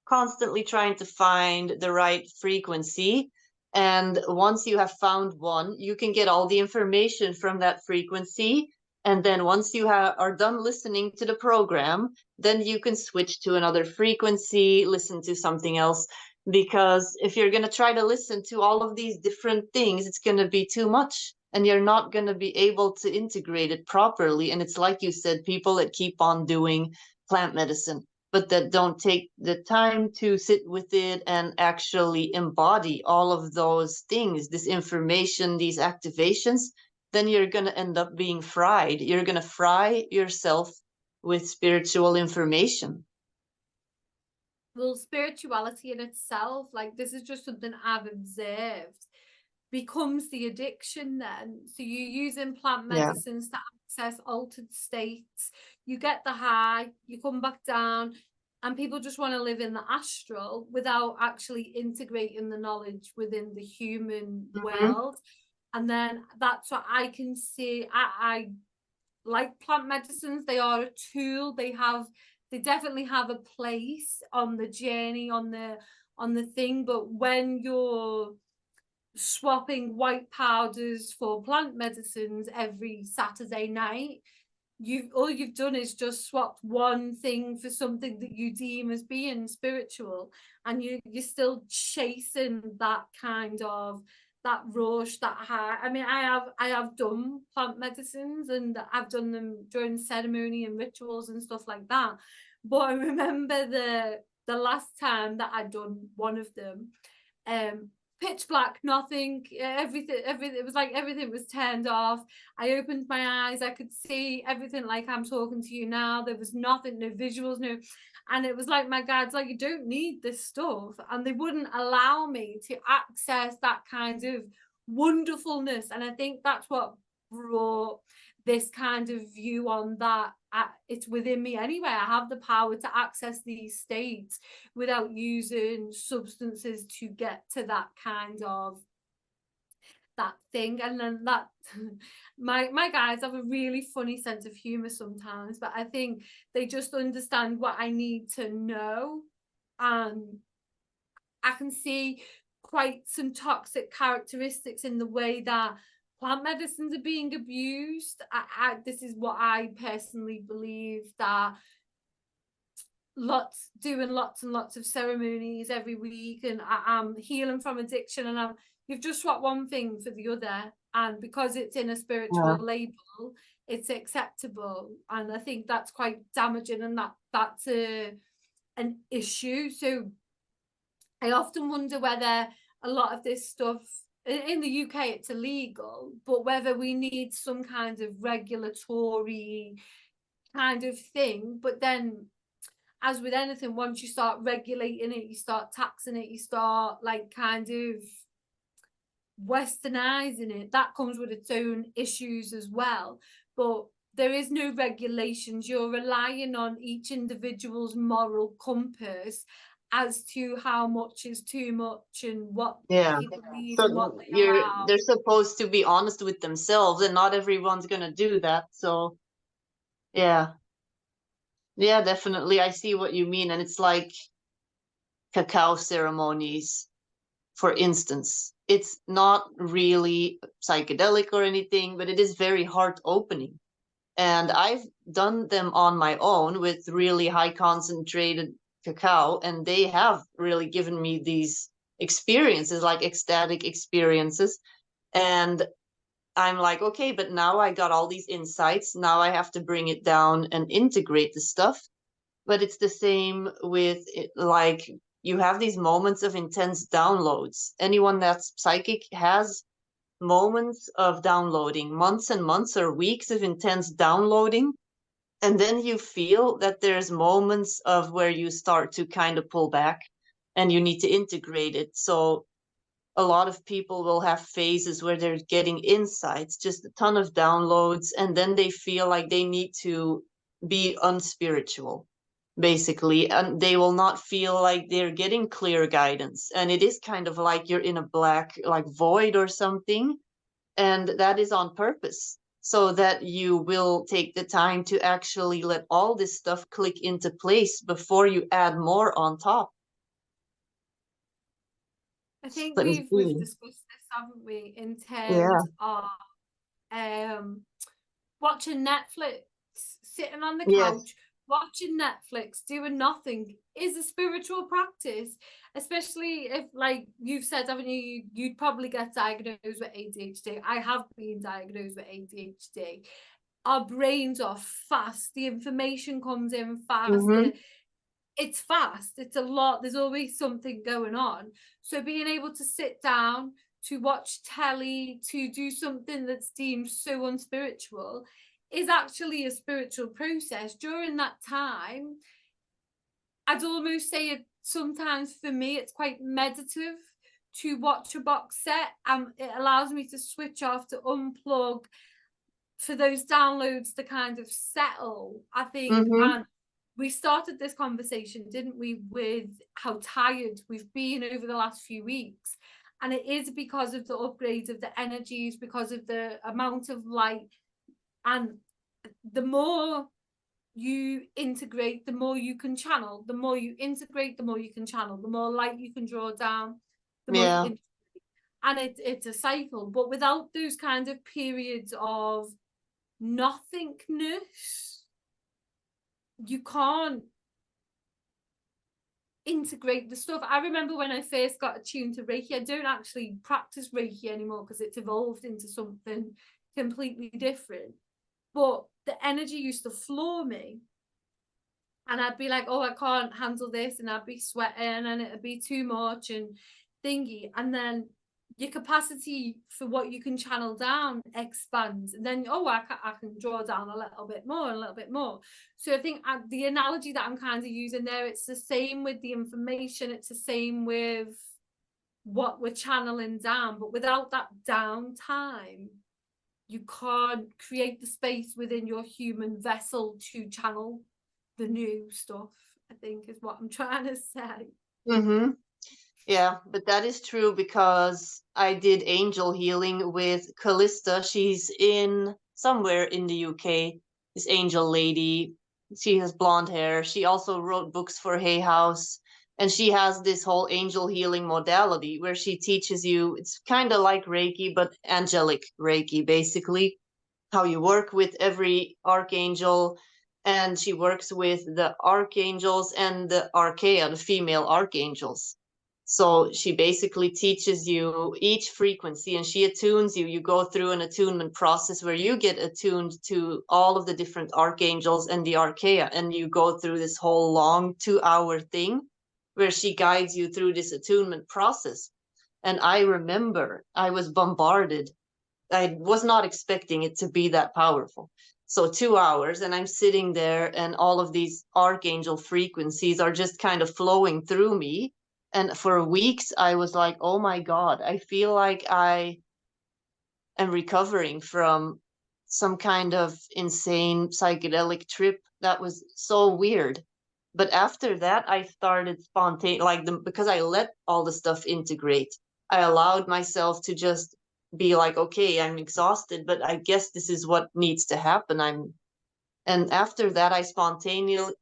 constantly trying to find the right frequency. And once you have found one, you can get all the information from that frequency. And then once you are done listening to the program, then you can switch to another frequency, listen to something else. Because if you're going to try to listen to all of these different things, it's going to be too much and you're not going to be able to integrate it properly. And it's like you said, people that keep on doing plant medicine, but that don't take the time to sit with it and actually embody all of those things, this information, these activations, then you're going to end up being fried. You're going to fry yourself with spiritual information. Well, spirituality in itself, like, this is just something I've observed, becomes the addiction then. So you're using plant medicines to access altered states, you get the high, you come back down, and people just want to live in the astral without actually integrating the knowledge within the human world. And then that's what I can see. I like plant medicines. They are a tool. They definitely have a place on the journey, on the thing. But when you're swapping white powders for plant medicines every Saturday night, all you've done is just swapped one thing for something that you deem as being spiritual, and you're still chasing that kind of, that rush, that high. I mean, I have done plant medicines and I've done them during ceremony and rituals and stuff like that, but I remember the last time that I'd done one of them, pitch black, nothing, everything, it was like everything was turned off. I opened my eyes, I could see everything like I'm talking to you now. There was nothing, no visuals, no. And it was like, my guides, like, you don't need this stuff. And they wouldn't allow me to access that kind of wonderfulness. And I think that's what brought this kind of view on that. It's within me anyway. I have the power to access these states without using substances to get to that kind of thing. And then that my guys have a really funny sense of humor sometimes, but I think they just understand what I need to know. And I can see quite some toxic characteristics in the way that plant medicines are being abused. This is what I personally believe, that doing lots and lots of ceremonies every week, and I'm healing from addiction, and you've just swapped one thing for the other, and because it's in a spiritual label, it's acceptable, and I think that's quite damaging, and that's an issue. So I often wonder whether a lot of this stuff in the UK, it's illegal, but whether we need some kind of regulatory kind of thing. But then, as with anything, once you start regulating it, you start taxing it, you start like kind of westernizing it, that comes with its own issues as well. But there is no regulations. You're relying on each individual's moral compass as to how much is too much and what people need and what they allow. They're supposed to be honest with themselves, and not everyone's gonna do that. So yeah, definitely, I see what you mean. And it's like cacao ceremonies, for instance. It's not really psychedelic or anything, but it is very heart opening. And I've done them on my own with really high concentrated cacao, and they have really given me these experiences, like ecstatic experiences. And I'm like, okay, but now I got all these insights. Now I have to bring it down and integrate the stuff. But it's the same with it, like you have these moments of intense downloads. Anyone that's psychic has moments of downloading, months and months or weeks of intense downloading. And then you feel that there's moments of where you start to kind of pull back and you need to integrate it. So a lot of people will have phases where they're getting insights, just a ton of downloads, and then they feel like they need to be unspiritual, basically, and they will not feel like they're getting clear guidance. And it is kind of like you're in a black, like, void or something, and that is on purpose, so that you will take the time to actually let all this stuff click into place before you add more on top. I think Let me we've see. discussed this, haven't we, in Yeah. terms of watching Netflix, sitting on the Yes. couch, watching Netflix, doing nothing is a spiritual practice, especially if, like you've said, haven't you, you'd probably get diagnosed with ADHD. I have been diagnosed with ADHD. Our brains are fast. The information comes in fast. Mm-hmm. It's fast. It's a lot. There's always something going on. So being able to sit down, to watch telly, to do something that's deemed so unspiritual is actually a spiritual process. During that time, I'd almost say it sometimes, for me, it's quite meditative to watch a box set. It allows me to switch off, to unplug, for those downloads to kind of settle, I think. Mm-hmm. And we started this conversation, didn't we, with how tired we've been over the last few weeks. And it is because of the upgrades of the energies, because of the amount of light. And the more you integrate, the more you can channel. The more you integrate, the more you can channel. The more light you can draw down, the more you integrate. And it's a cycle. But without those kind of periods of nothingness, you can't integrate the stuff. I remember when I first got attuned to Reiki, I don't actually practice Reiki anymore because it's evolved into something completely different. But the energy used to floor me. And I'd be like, oh, I can't handle this. And I'd be sweating and it'd be too much and thingy. And then your capacity for what you can channel down expands. And then, oh, I can draw down a little bit more and a little bit more. So I think the analogy that I'm kind of using there, it's the same with the information. It's the same with what we're channeling down. But without that downtime, you can't create the space within your human vessel to channel the new stuff, I think, is what I'm trying to say. Mm-hmm. Yeah, but that is true because I did angel healing with Callista. She's in somewhere in the UK, this angel lady. She has blonde hair. She also wrote books for Hay House. And she has this whole angel healing modality where she teaches you, it's kind of like Reiki, but angelic Reiki, basically, how you work with every archangel. And she works with the archangels and the archaea, the female archangels. So she basically teaches you each frequency and she attunes you. You go through an attunement process where you get attuned to all of the different archangels and the archaea. And you go through this whole long 2 hour thing where she guides you through this attunement process. And I remember I was bombarded. I was not expecting it to be that powerful. So 2 hours, and I'm sitting there, and all of these archangel frequencies are just kind of flowing through me. And for weeks, I was like, oh my God, I feel like I am recovering from some kind of insane psychedelic trip that was so weird. But after that, I started spontaneous, because I let all the stuff integrate. I allowed myself to just be like, okay, I'm exhausted, but I guess this is what needs to happen. And after that, I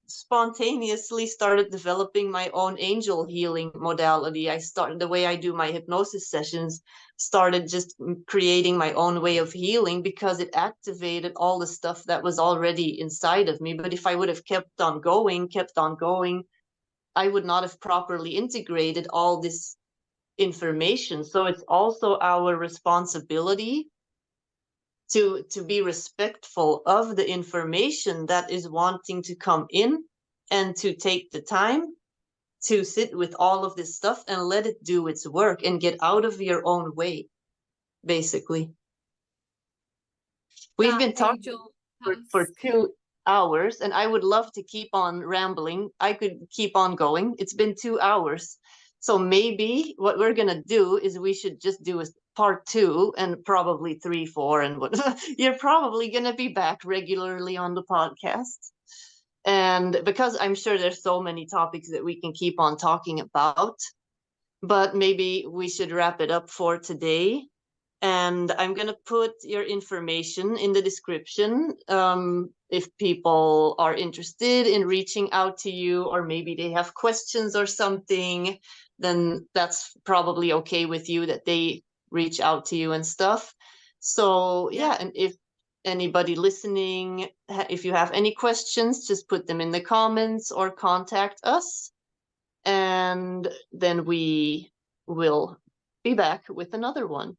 spontaneously started developing my own angel healing modality. I started the way I do my hypnosis sessions, started just creating my own way of healing because it activated all the stuff that was already inside of me. But if I would have kept on going, I would not have properly integrated all this information. So it's also our responsibility to be respectful of the information that is wanting to come in, and to take the time to sit with all of this stuff and let it do its work and get out of your own way, basically. We've That been talking angel for task. 2 hours, and I would love to keep on rambling. I could keep on going. It's been 2 hours. So maybe what we're gonna do is we should just do a part two and probably three, four, and what you're probably gonna be back regularly on the podcast. And because I'm sure there's so many topics that we can keep on talking about, but maybe we should wrap it up for today. And I'm going to put your information in the description. If people are interested in reaching out to you, or maybe they have questions or something, then that's probably okay with you that they reach out to you and stuff. So, Yeah. yeah, and if anybody listening, if you have any questions, just put them in the comments or contact us. And then we will be back with another one.